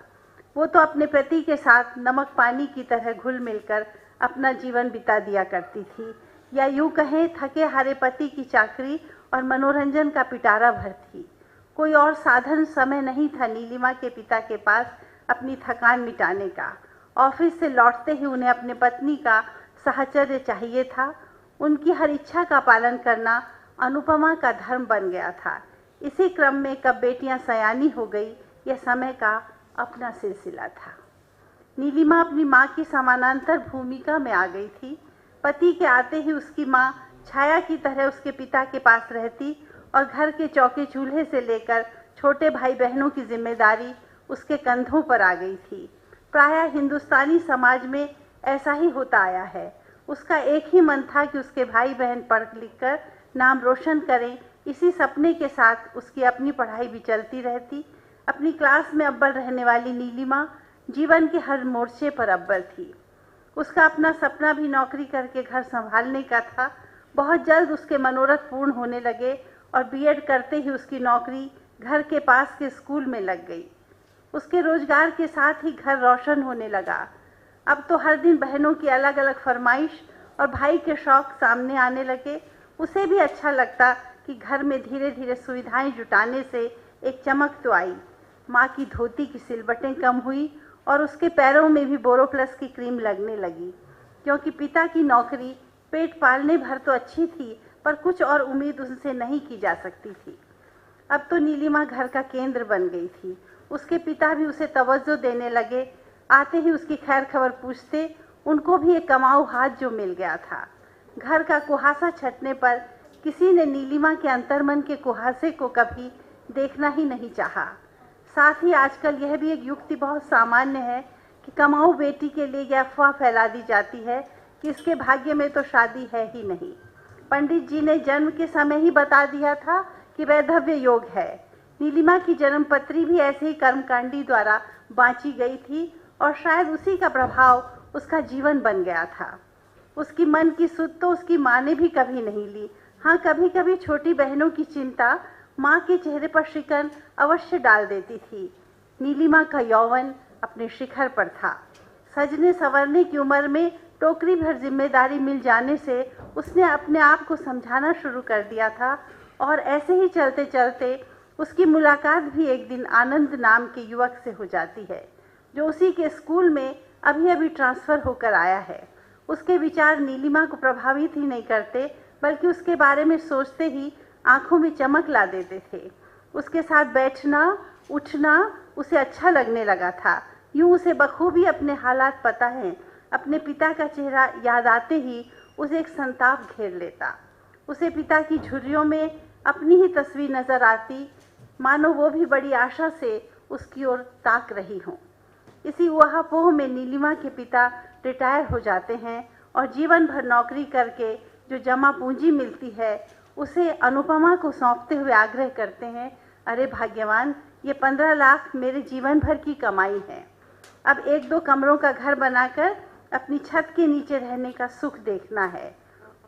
वो तो अपने पति के साथ नमक पानी की तरह घुल मिलकर अपना जीवन बिता दिया करती थी, या यूँ कहें थके हारे पति की चाकरी और मनोरंजन का पिटारा भर थी। कोई और साधन समय नहीं था नीलिमा के पिता के पास अपनी थकान मिटाने का। ऑफिस से लौटते ही उन्हें अपने पत्नी का साहचर्य चाहिए था। उनकी हर इच्छा का पालन करना अनुपमा का धर्म बन गया था। इसी क्रम में कब बेटियां सयानी हो गई, यह समय का अपना सिलसिला था। नीलिमा अपनी माँ की समानांतर भूमिका में आ गई थी। पति के आते ही उसकी माँ छाया की तरह उसके पिता के पास रहती और घर के चौके चूल्हे से लेकर छोटे भाई बहनों की जिम्मेदारी उसके कंधों पर आ गई थी। प्रायः हिंदुस्तानी समाज में ऐसा ही होता आया है। उसका एक ही मन था कि उसके भाई बहन पढ़ लिख कर नाम रोशन करें। इसी सपने के साथ उसकी अपनी पढ़ाई भी चलती रहती। अपनी क्लास में अव्वल रहने वाली नीलिमा जीवन के हर मोर्चे पर अव्वल थी। उसका अपना सपना भी नौकरी करके घर संभालने का था। बहुत जल्द उसके मनोरथ पूर्ण होने लगे और बीएड करते ही उसकी नौकरी घर के पास के स्कूल में लग गई। उसके रोजगार के साथ ही घर रोशन होने लगा। अब तो हर दिन बहनों की अलग अलग फरमाइश और भाई के शौक सामने आने लगे। उसे भी अच्छा लगता कि घर में धीरे धीरे सुविधाएं जुटाने से एक चमक तो आई। माँ की धोती की सिलबटें कम हुई और उसके पैरों में भी बोरोप्लस की क्रीम लगने लगी, क्योंकि पिता की नौकरी पेट पालने भर तो अच्छी थी, पर कुछ और उम्मीद उनसे नहीं की जा सकती थी। अब तो नीलिमा घर का केंद्र बन गई थी। उसके पिता भी उसे तवज्जो देने लगे। आते ही उसकी खैर खबर पूछते। उनको भी एक कमाऊ हाथ जो मिल गया था। घर का कुहासा छटने पर किसी ने नीलिमा के अंतर्मन के कुहासे को कभी देखना ही नहीं चाहा। साथ ही आजकल यह भी एक युक्ति बहुत सामान्य है कि कमाऊ बेटी के लिए यह अफवाह फैला दी जाती है कि इसके भाग्य में तो शादी है ही नहीं। पंडित जी ने जन्म के समय ही बता दिया था कि वैधव्य योग है। नीलिमा की जन्मपत्री भी ऐसे ही कर्मकांडी द्वारा बाँची गई थी और शायद उसी का प्रभाव उसका जीवन बन गया था। उसकी मन की सुध तो उसकी माँ ने भी कभी नहीं ली। हाँ, कभी कभी छोटी बहनों की चिंता माँ के चेहरे पर शिकन अवश्य डाल देती थी। नीलिमा का यौवन अपने शिखर पर था। सजने संवरने की उम्र में टोकरी भर जिम्मेदारी मिल जाने से उसने अपने आप को समझाना शुरू कर दिया था, और ऐसे ही चलते चलते उसकी मुलाकात भी एक दिन आनंद नाम के युवक से हो जाती है, जो उसी के स्कूल में अभी अभी ट्रांसफ़र होकर आया है। उसके विचार नीलिमा को प्रभावित ही नहीं करते, बल्कि उसके बारे में सोचते ही आंखों में चमक ला देते थे। उसके साथ बैठना उठना उसे अच्छा लगने लगा था। यूँ उसे बखूबी अपने हालात पता हैं। अपने पिता का चेहरा याद आते ही उसे एक संताप घेर लेता। उसे पिता की झुर्रियों में अपनी ही तस्वीर नजर आती, मानो वो भी बड़ी आशा से उसकी ओर ताक रही हों। इसी ऊहापोह में नीलिमा के पिता रिटायर हो जाते हैं और जीवन भर नौकरी करके जो जमा पूंजी मिलती है उसे अनुपमा को सौंपते हुए आग्रह करते हैं, अरे भाग्यवान, ये 15 लाख मेरे जीवन भर की कमाई है। अब 1-2 कमरों का घर बनाकर अपनी छत के नीचे रहने का सुख देखना है।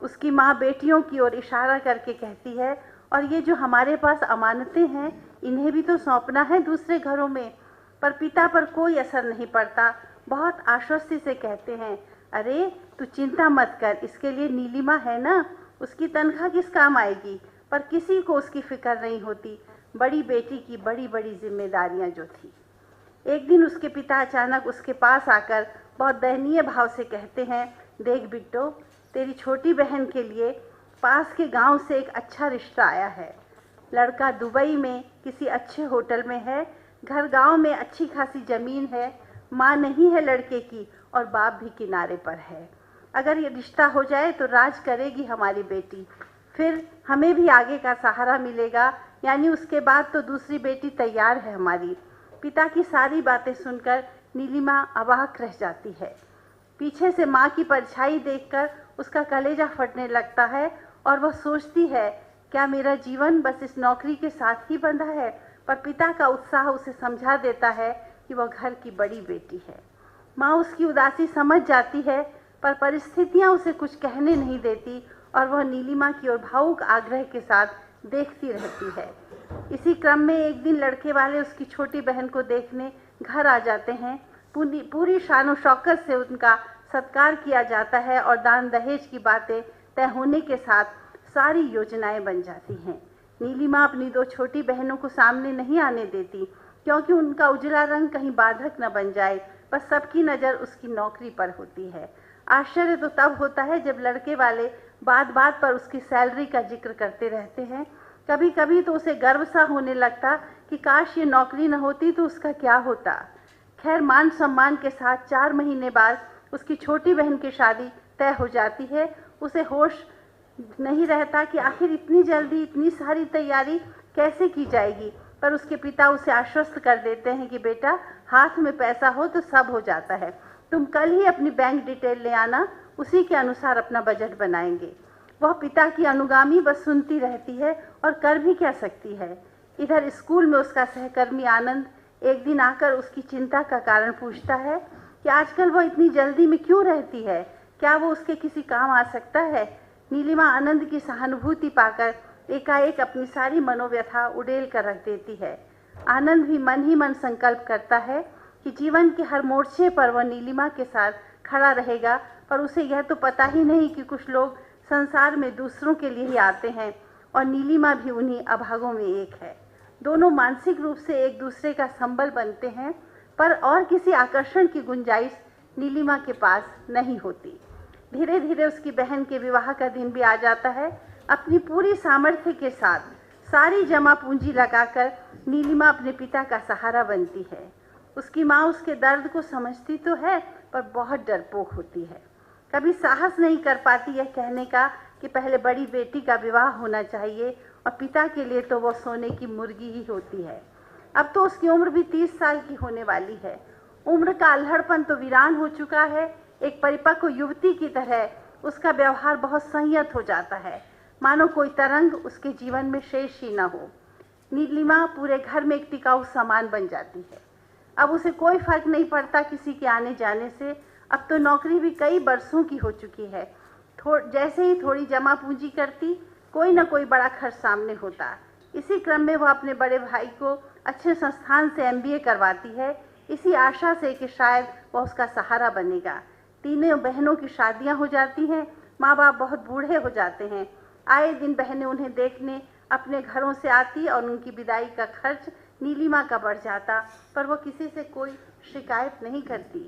उसकी माँ बेटियों की ओर इशारा करके कहती है, और ये जो हमारे पास अमानतें हैं इन्हें भी तो सौंपना है दूसरे घरों में। पर पिता पर कोई असर नहीं पड़ता। बहुत आश्वस्ति से कहते हैं, अरे तू चिंता मत कर, इसके लिए नीलिमा है ना, उसकी तनख्वाह किस काम आएगी। पर किसी को उसकी फिक्र नहीं होती, बड़ी बेटी की बड़ी बड़ी जिम्मेदारियां जो थी। एक दिन उसके पिता अचानक उसके पास आकर बहुत दयनीय भाव से कहते हैं, देख बिट्टो, तेरी छोटी बहन के लिए पास के गांव से एक अच्छा रिश्ता आया है। लड़का दुबई में किसी अच्छे होटल में है, घर गांव में अच्छी खासी ज़मीन है, माँ नहीं है लड़के की और बाप भी किनारे पर है। अगर ये रिश्ता हो जाए तो राज करेगी हमारी बेटी, फिर हमें भी आगे का सहारा मिलेगा, यानी उसके बाद तो दूसरी बेटी तैयार है हमारी। पिता की सारी बातें सुनकर नीलिमा अवाक रह जाती है। पीछे से माँ की परछाई देखकर उसका कलेजा फटने लगता है और वह सोचती है, क्या मेरा जीवन बस इस नौकरी के साथ ही बंधा है। पर पिता का उत्साह उसे समझा देता है कि वह घर की बड़ी बेटी है। माँ उसकी उदासी समझ जाती है, पर परिस्थितियाँ उसे कुछ कहने नहीं देती और वह नीलिमा की ओर भावुक आग्रह के साथ देखती रहती है। इसी क्रम में एक दिन लड़के वाले उसकी छोटी बहन को देखने घर आ जाते हैं। पूरी शान शौकत से उनका सत्कार किया जाता है और दान दहेज की बातें तय होने के साथ सारी योजनाएं बन जाती हैं। नीलिमा अपनी 2 छोटी बहनों को सामने नहीं आने देती, क्योंकि उनका उजला रंग कहीं बाधक न बन जाए। बस सबकी नज़र उसकी नौकरी पर होती है। आश्चर्य तो तब होता है जब लड़के वाले बात बात पर उसकी सैलरी का जिक्र करते रहते हैं। कभी कभी तो उसे गर्व सा होने लगता कि काश ये नौकरी न होती तो उसका क्या होता। खैर, मान सम्मान के साथ 4 महीने बाद उसकी छोटी बहन की शादी तय हो जाती है। उसे होश नहीं रहता कि आखिर इतनी जल्दी इतनी सारी तैयारी कैसे की जाएगी। पर उसके पिता उसे आश्वस्त कर देते हैं कि बेटा, हाथ में पैसा हो तो सब हो जाता है, तुम कल ही अपनी बैंक डिटेल ले आना, उसी के अनुसार अपना बजट बनाएंगे। वह पिता की अनुगामी बस सुनती रहती है और कर भी क्या सकती है। इधर स्कूल में उसका सहकर्मी आनंद एक दिन आकर उसकी चिंता का कारण पूछता है कि आजकल वह इतनी जल्दी में क्यों रहती है, क्या वो उसके किसी काम आ सकता है। नीलिमा आनंद की सहानुभूति पाकर एकाएक अपनी सारी मनोव्यथा उड़ेल कर रख देती है। आनंद भी मन ही मन संकल्प करता है कि जीवन के हर मोर्चे पर वह नीलिमा के साथ खड़ा रहेगा। पर उसे यह तो पता ही नहीं कि कुछ लोग संसार में दूसरों के लिए ही आते हैं और नीलिमा भी उन्हीं अभागों में एक है। दोनों मानसिक रूप से एक दूसरे का संबल बनते हैं, पर और किसी आकर्षण की गुंजाइश नीलिमा के पास नहीं होती। धीरे धीरे उसकी बहन के विवाह का दिन भी आ जाता है। अपनी पूरी सामर्थ्य के साथ सारी जमा पूंजी लगाकर नीलिमा अपने पिता का सहारा बनती है। उसकी माँ उसके दर्द को समझती तो है, पर बहुत डरपोक होती है। कभी साहस नहीं कर पाती यह कहने का कि पहले बड़ी बेटी का विवाह होना चाहिए, और पिता के लिए तो वो सोने की मुर्गी ही होती है। अब तो उसकी उम्र भी 30 साल की होने वाली है। उम्र का अल्हड़पन तो वीरान हो चुका है। एक परिपक्व युवती की तरह उसका व्यवहार बहुत संयत हो जाता है, मानो कोई तरंग उसके जीवन में शेष ही न हो। नीलिमा पूरे घर में एक टिकाऊ सामान बन जाती है। अब उसे कोई फर्क नहीं पड़ता किसी के आने जाने से। अब तो नौकरी भी कई बरसों की हो चुकी है। जैसे ही थोड़ी जमा पूंजी करती, कोई ना कोई बड़ा खर्च सामने होता। इसी क्रम में वह अपने बड़े भाई को अच्छे संस्थान से MBA करवाती है, इसी आशा से कि शायद वह उसका सहारा बनेगा। तीनों बहनों की शादियां हो जाती हैं, माँ बाप बहुत बूढ़े हो जाते हैं। आए दिन बहनें उन्हें देखने अपने घरों से आती और उनकी विदाई का खर्च नीलिमा का बढ़ जाता, पर वो किसी से कोई शिकायत नहीं करती।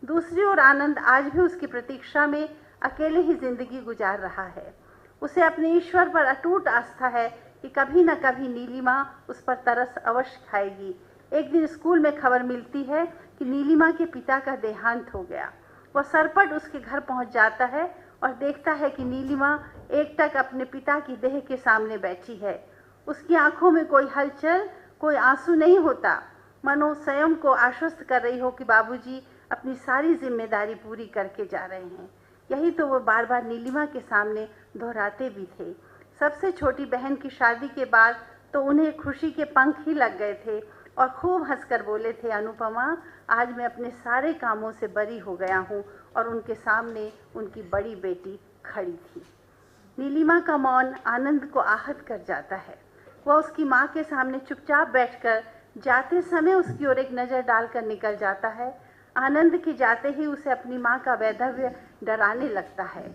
दूसरी ओर आनंद आज भी उसकी प्रतीक्षा में अकेले ही जिंदगी गुजार रहा है। उसे अपने ईश्वर पर अटूट आस्था है कि कभी न कभी नीलिमा उस पर तरस अवश्य खाएगी। एक दिन स्कूल में खबर मिलती है कि नीलिमा के पिता का देहांत हो गया। वह सरपट उसके घर पहुंच जाता है और देखता है कि नीलिमा एकटक अपने पिता की देह के सामने बैठी है। उसकी आंखों में कोई हलचल, कोई आंसू नहीं होता, मानो स्वयं को आश्वस्त कर रही हो कि बाबूजी अपनी सारी जिम्मेदारी पूरी करके जा रहे हैं। यही तो वो बार बार नीलिमा के सामने दोहराते भी थे। सबसे छोटी बहन की शादी के बाद तो उन्हें खुशी के पंख ही लग गए थे और खूब हंसकर बोले थे, अनुपमा आज मैं अपने सारे कामों से बरी हो गया हूँ। और उनके सामने उनकी बड़ी बेटी खड़ी थी। नीलिमा का मौन आनंद को आहत कर जाता है। वह उसकी माँ के सामने चुपचाप बैठकर जाते समय उसकी ओर एक नज़र डालकर निकल जाता है। आनंद के जाते ही उसे अपनी माँ का वैधव्य डराने लगता है।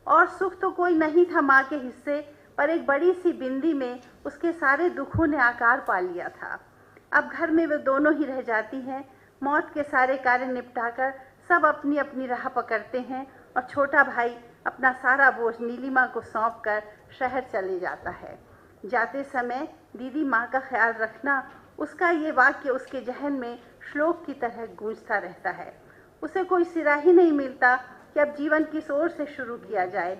और सुख तो कोई नहीं था माँ के हिस्से, पर एक बड़ी सी बिंदी में उसके सारे दुखों ने आकार पा लिया था। अब घर में वे दोनों ही रह जाती हैं। मौत के सारे कार्य निपटाकर सब अपनी अपनी राह पकड़ते हैं और छोटा भाई अपना सारा बोझ नीलिमा को सौंपकर शहर चले जाता है। जाते समय दीदी माँ का ख्याल रखना, उसका ये वाक्य उसके जहन में श्लोक की तरह गूंजता रहता है। उसे कोई सिरा ही नहीं मिलता कि अब जीवन किस ओर से शुरू किया जाए।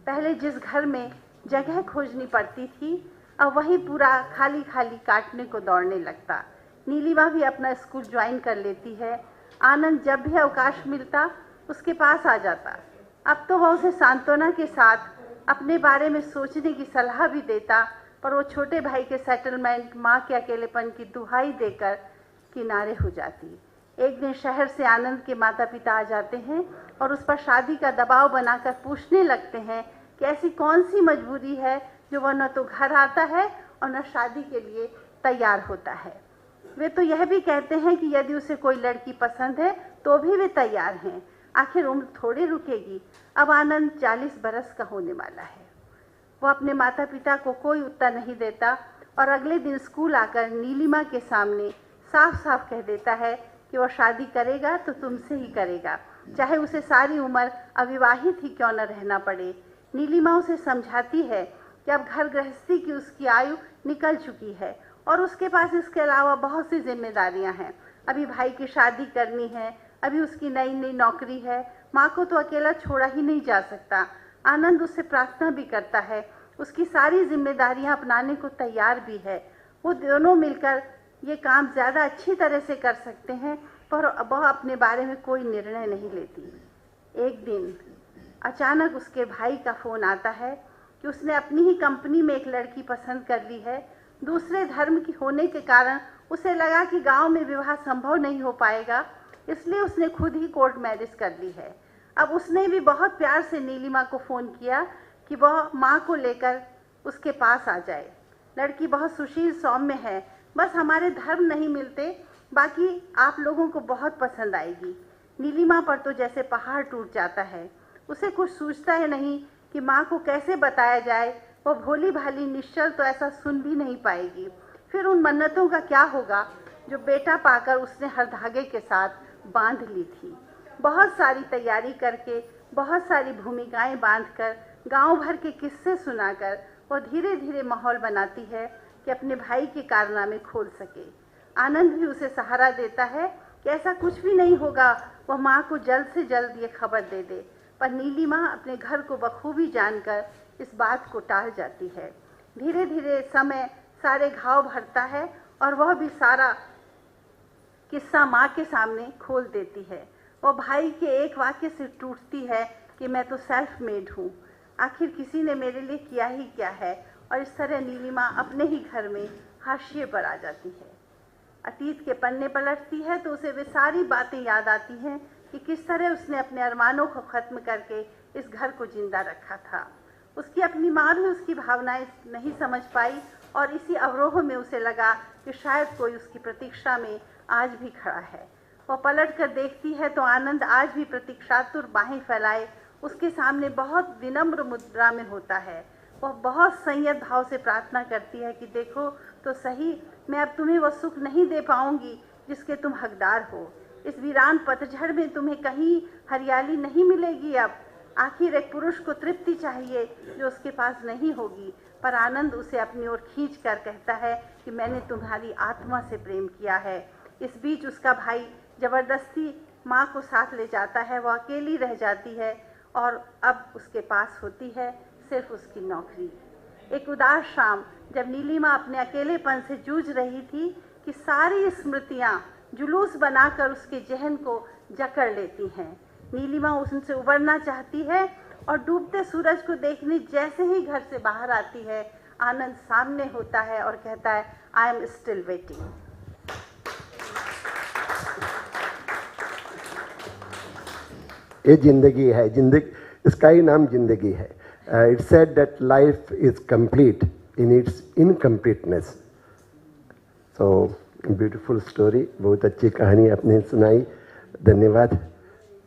पहले जिस घर में जगह खोजनी पड़ती थी, अब वही पूरा खाली खाली काटने को दौड़ने लगता। नीलिमा भी अपना स्कूल ज्वाइन कर लेती है। आनंद जब भी अवकाश मिलता उसके पास आ जाता। अब तो वह उसे सांत्वना के साथ अपने बारे में सोचने की सलाह भी देता, पर वो छोटे भाई के सेटलमेंट, माँ के अकेलेपन की दुहाई देकर किनारे हो जाती। एक दिन शहर से आनंद के माता पिता आ जाते हैं और उस पर शादी का दबाव बनाकर पूछने लगते हैं कि ऐसी कौन सी मजबूरी है जो वह न तो घर आता है और न शादी के लिए तैयार होता है। वे तो यह भी कहते हैं कि यदि उसे कोई लड़की पसंद है तो भी वे तैयार हैं। आखिर उम्र थोड़ी रुकेगी। अब आनंद 40 बरस का होने वाला है। वह अपने माता पिता को कोई उत्तर नहीं देता और अगले दिन स्कूल आकर नीलिमा के सामने साफ साफ कह देता है कि वह शादी करेगा तो तुमसे ही करेगा, चाहे उसे सारी उम्र अविवाहित ही क्यों न रहना पड़े। नीलिमा उसे समझाती है कि अब घर गृहस्थी की उसकी आयु निकल चुकी है और उसके पास इसके अलावा बहुत सी जिम्मेदारियां हैं। अभी भाई की शादी करनी है, अभी उसकी नई नई नौकरी है, माँ को तो अकेला छोड़ा ही नहीं जा सकता। आनंद उससे प्रार्थना भी करता है, उसकी सारी जिम्मेदारियां अपनाने को तैयार भी है। वो दोनों मिलकर ये काम ज़्यादा अच्छी तरह से कर सकते हैं, पर वह अपने बारे में कोई निर्णय नहीं लेती। एक दिन अचानक उसके भाई का फ़ोन आता है कि उसने अपनी ही कंपनी में एक लड़की पसंद कर ली है। दूसरे धर्म की होने के कारण उसे लगा कि गांव में विवाह संभव नहीं हो पाएगा, इसलिए उसने खुद ही कोर्ट मैरिज कर ली है। अब उसने भी बहुत प्यार से नीलिमा को फ़ोन किया कि वह माँ को लेकर उसके पास आ जाए। लड़की बहुत सुशील सौम्य है, बस हमारे धर्म नहीं मिलते, बाकी आप लोगों को बहुत पसंद आएगी। नीलिमा पर तो जैसे पहाड़ टूट जाता है। उसे कुछ सूझता है नहीं कि माँ को कैसे बताया जाए। वो भोली भाली निश्चल तो ऐसा सुन भी नहीं पाएगी। फिर उन मन्नतों का क्या होगा जो बेटा पाकर उसने हर धागे के साथ बांध ली थी। बहुत सारी तैयारी करके, बहुत सारी भूमिकाएं बांधकर, गांव भर के किस्से सुनाकर वो धीरे धीरे माहौल बनाती है कि अपने भाई के कारनामे खोल सके। आनंद भी उसे सहारा देता है कि ऐसा कुछ भी नहीं होगा, वह माँ को जल्द से जल्द ये खबर दे दे। पर नीलिमा अपने घर को बखूबी जानकर इस बात को टाल जाती है। धीरे धीरे समय सारे घाव भरता है और वह भी सारा किस्सा माँ के सामने खोल देती है। वो भाई के एक वाक्य से टूटती है कि मैं तो सेल्फ मेड हूँ, आखिर किसी ने मेरे लिए किया ही क्या है। और इस तरह नीलिमा अपने ही घर में हाशिए पर आ जाती है। अतीत के पन्ने पलटती है तो उसे वे सारी बातें याद आती हैं कि किस तरह उसने अपने अरमानों को ख़त्म करके इस घर को जिंदा रखा था। उसकी अपनी माँ भी उसकी भावनाएं नहीं समझ पाई और इसी अवरोह में उसे लगा कि शायद कोई उसकी प्रतीक्षा में आज भी खड़ा है। वह पलट कर देखती है तो आनंद आज भी प्रतीक्षातुर बाहें फैलाए उसके सामने बहुत विनम्र मुद्रा में होता है। वह बहुत संयत भाव से प्रार्थना करती है कि देखो तो सही, मैं अब तुम्हें वह सुख नहीं दे पाऊंगी जिसके तुम हकदार हो। इस वीरान पतझड़ में तुम्हें कहीं हरियाली नहीं मिलेगी। अब आखिर एक पुरुष को तृप्ति चाहिए जो उसके पास नहीं होगी। पर आनंद उसे अपनी ओर खींच कर कहता है कि मैंने तुम्हारी आत्मा से प्रेम किया है। इस बीच उसका भाई जबरदस्ती माँ को साथ ले जाता है। वह अकेली रह जाती है और अब उसके पास होती है सिर्फ उसकी नौकरी। एक उदास शाम जब नीलिमा अपने अकेलेपन से जूझ रही थी कि सारी स्मृतियाँ जुलूस बनाकर उसके जहन को जकड़ लेती हैं। नीलिमा उनसे उबरना चाहती है और डूबते सूरज को देखने जैसे ही घर से बाहर आती है, आनंद सामने होता है और कहता है, आई एम स्टिल वेटिंग। ये जिंदगी है, इसका ही नाम जिंदगी है। It said that life is complete in its incompleteness. So beautiful story, बहुत अच्छी कहानी आपने सुनाई, धन्यवाद।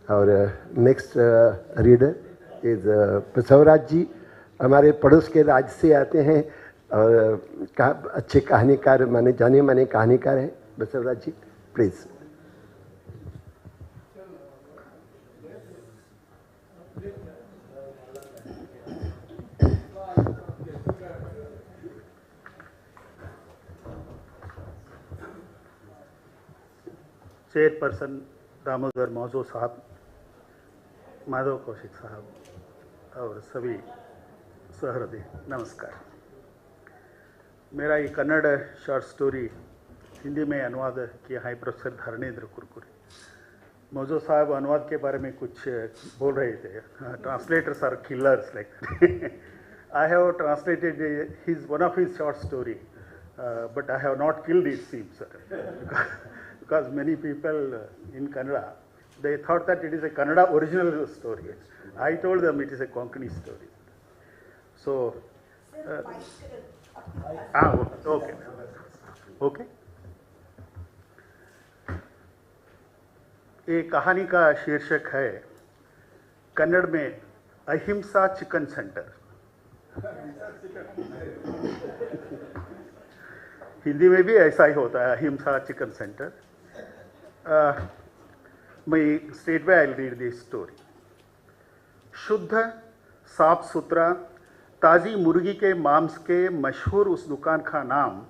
और नेक्स्ट रीडर इज बसवराज जी, हमारे पड़ोस के राज्य से आते हैं और अच्छे कहानीकार, जाने माने कहानीकार हैं। बसवराज जी प्लीज। चेयरपर्सन दामोदर मौजो साहब, माधव कौशिक साहब और सभी सहृदय नमस्कार। मेरा ये कन्नड़ शॉर्ट स्टोरी हिंदी में अनुवाद किया है प्रोफेसर धर्मेंद्र कुरकुरे। मौजो साहब अनुवाद के बारे में कुछ बोल रहे थे, translators are killers like I have translated his one of his short story but I have not killed it seems because many people in Kannada, they thought that it is a Kannada original story. I told them it is a Konkani story. So, okay. ये कहानी का शीर्षक है कन्नड़ में अहिंसा chicken centre. Hindi में भी ऐसा ही होता है, अहिंसा चिकन सेंटर। मैं स्टेट में आई रीड दिस स्टोरी। शुद्ध, साफ सुथरा, ताज़ी मुर्गी के मांस के मशहूर उस दुकान का नाम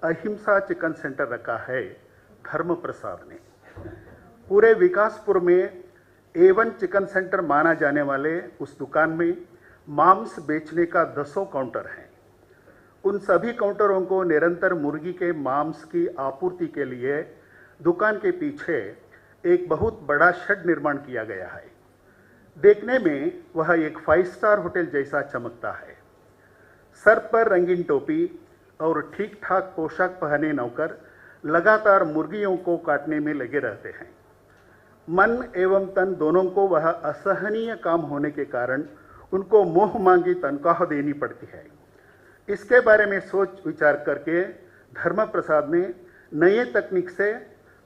अहिंसा चिकन सेंटर रखा है धर्म प्रसाद ने। पूरे विकासपुर में A1 चिकन सेंटर माना जाने वाले उस दुकान में मांस बेचने का 10 काउंटर हैं। उन सभी काउंटरों को निरंतर मुर्गी के मांस की आपूर्ति के लिए दुकान के पीछे एक बहुत बड़ा शेड निर्माण किया गया है। देखने में वह एक 5 स्टार होटल जैसा चमकता है। सर पर रंगीन टोपी और ठीक ठाक पोशाक पहने नौकर लगातार मुर्गियों को काटने में लगे रहते हैं। मन एवं तन दोनों को वह असहनीय काम होने के कारण उनको मोह मांगी तनख्वाह देनी पड़ती है। इसके बारे में सोच विचार करके धर्म प्रसाद ने नए तकनीक से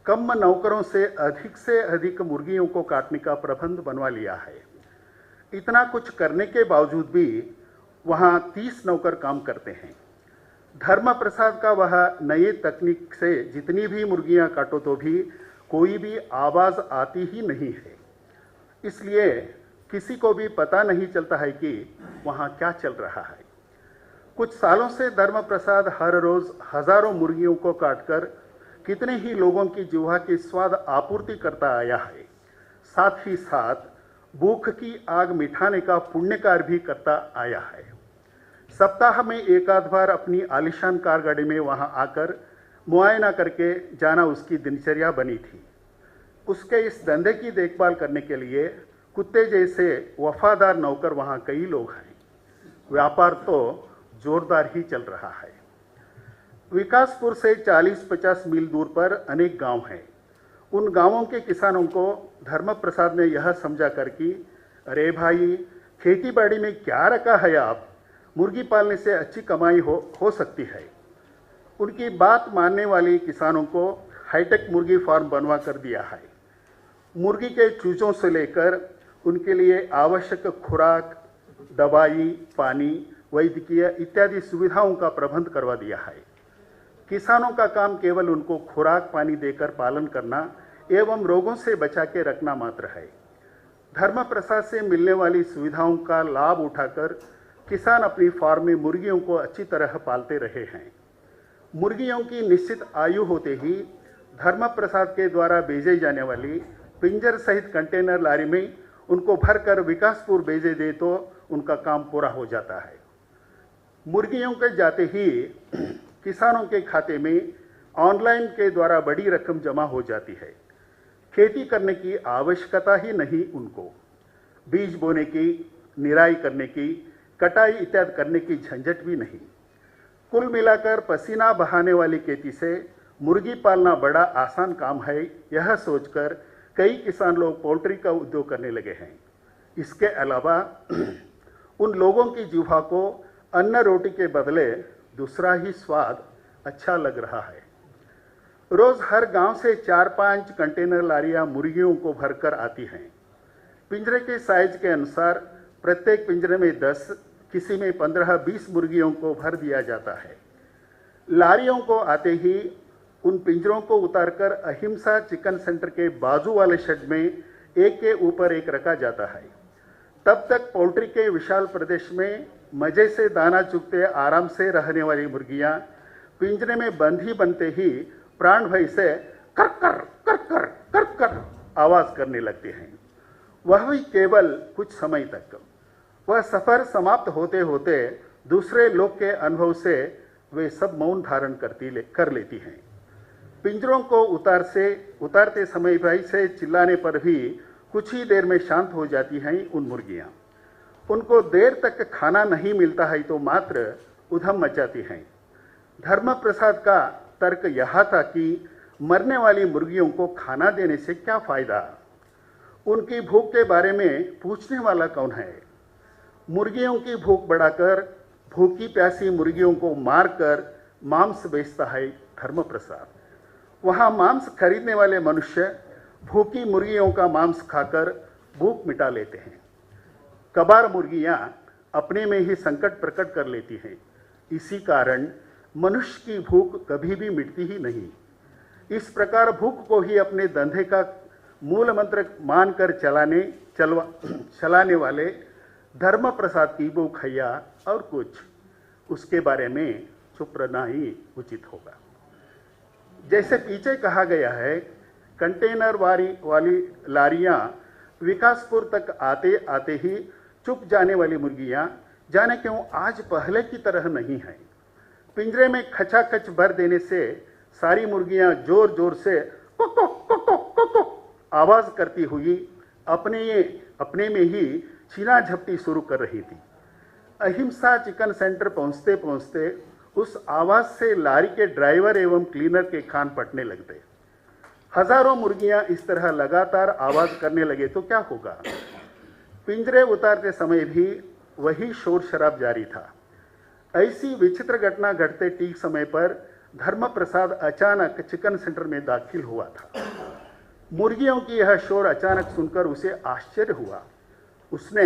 कम नौकरों से अधिक मुर्गियों को काटने का प्रबंध बनवा लिया है। इतना कुछ करने के बावजूद भी वहाँ 30 नौकर काम करते हैं। धर्म प्रसाद का वह नए तकनीक से जितनी भी मुर्गियाँ काटो तो भी कोई भी आवाज़ आती ही नहीं है। इसलिए किसी को भी पता नहीं चलता है कि वहाँ क्या चल रहा है। कुछ सालों से धर्म प्रसाद हर रोज़ हजारों मुर्गियों को काटकर कितने ही लोगों की जिह्वा की स्वाद आपूर्ति करता आया है। साथ ही साथ भूख की आग मिठाने का पुण्य कार्य भी करता आया है। सप्ताह में एक आध बार अपनी आलिशान कारगाड़ी में वहां आकर मुआयना करके जाना उसकी दिनचर्या बनी थी। उसके इस धंधे की देखभाल करने के लिए कुत्ते जैसे वफादार नौकर वहां कई लोग हैं। व्यापार तो जोरदार ही चल रहा है। विकासपुर से 40-50 मील दूर पर अनेक गांव हैं। उन गांवों के किसानों को धर्म प्रसाद ने यह समझा कर कि अरे भाई, खेती बाड़ी में क्या रखा है आप, मुर्गी पालने से अच्छी कमाई हो सकती है। उनकी बात मानने वाले किसानों को हाईटेक मुर्गी फार्म बनवा कर दिया है। मुर्गी के चूजों से लेकर उनके लिए आवश्यक खुराक, दवाई, पानी, वैद्यकीय इत्यादि सुविधाओं का प्रबंध करवा दिया है। किसानों का काम केवल उनको खुराक पानी देकर पालन करना एवं रोगों से बचा के रखना मात्र है। धर्म प्रसाद से मिलने वाली सुविधाओं का लाभ उठाकर किसान अपनी फार्म में मुर्गियों को अच्छी तरह पालते रहे हैं। मुर्गियों की निश्चित आयु होते ही धर्म प्रसाद के द्वारा भेजे जाने वाली पिंजर सहित कंटेनर लारी में उनको भरकर विकासपुर भेजे दे तो उनका काम पूरा हो जाता है। मुर्गियों के जाते ही किसानों के खाते में ऑनलाइन के द्वारा बड़ी रकम जमा हो जाती है। खेती करने की आवश्यकता ही नहीं उनको। बीज बोने की, निराई करने की, कटाई इत्यादि करने की झंझट भी नहीं। कुल मिलाकर पसीना बहाने वाली खेती से मुर्गी पालना बड़ा आसान काम है, यह सोचकर कई किसान लोग पोल्ट्री का उद्योग करने लगे हैं। इसके अलावा उन लोगों की जीवा को अन्न रोटी के बदले दूसरा ही स्वाद अच्छा लग रहा है। रोज हर गांव से 4-5 कंटेनर लारियां मुर्गियों को भरकर आती हैं। पिंजरे के साइज के अनुसार प्रत्येक पिंजरे में 10, किसी में 15-20 मुर्गियों को भर दिया जाता है। लारियों को आते ही उन पिंजरों को उतारकर अहिंसा चिकन सेंटर के बाजू वाले शेड में एक के ऊपर एक रखा जाता है। तब तक पोल्ट्री के विशाल प्रदेश में मजे से दाना चुगते आराम से रहने वाली मुर्गियां पिंजरे में बंद ही बनते ही प्राण भय से कर कर कर कर कर कर आवाज करने लगते हैं। वह भी केवल कुछ समय तक। वह सफर समाप्त होते होते दूसरे लोग के अनुभव से वे सब मौन धारण कर लेती हैं। पिंजरों को उतारते समय भय से चिल्लाने पर भी कुछ ही देर में शांत हो जाती हैं उन मुर्गियां। उनको देर तक खाना नहीं मिलता है तो मात्र उधम मचाती हैं। धर्म प्रसाद का तर्क यह था कि मरने वाली मुर्गियों को खाना देने से क्या फायदा, उनकी भूख के बारे में पूछने वाला कौन है। मुर्गियों की भूख बढ़ाकर भूखी प्यासी मुर्गियों को मारकर मांस बेचता है धर्म प्रसाद। वहाँ मांस खरीदने वाले मनुष्य भूखी मुर्गियों का मांस खाकर भूख मिटा लेते हैं। कबार मुर्गियां अपने में ही संकट प्रकट कर लेती हैं। इसी कारण मनुष्य की भूख कभी भी मिटती ही नहीं। इस प्रकार भूख को ही अपने धंधे का मूल मंत्र मानकर चलाने वाले धर्म प्रसाद की वो खैया और कुछ उसके बारे में चुप रहना ही उचित होगा। जैसे पीछे कहा गया है, कंटेनर वाली लारियां विकासपुर तक आते आते ही चुप जाने वाली मुर्गियां जाने क्यों आज पहले की तरह नहीं है। पिंजरे में खचाखच भर देने से सारी मुर्गियां जोर जोर से cook cook cook cook cook cook आवाज करती हुई अपने में ही छीना झपटी शुरू कर रही थी। अहिंसा चिकन सेंटर पहुंचते पहुंचते उस आवाज से लारी के ड्राइवर एवं क्लीनर के कान फटने लगते। हजारों मुर्गियां इस तरह लगातार आवाज करने लगे तो क्या होगा। पिंजरे उतारते समय भी वही शोर शराब जारी था। ऐसी विचित्र घटना घटते ठीक समय पर धर्म प्रसाद अचानक चिकन सेंटर में दाखिल हुआ था। मुर्गियों की यह शोर अचानक सुनकर उसे आश्चर्य हुआ। उसने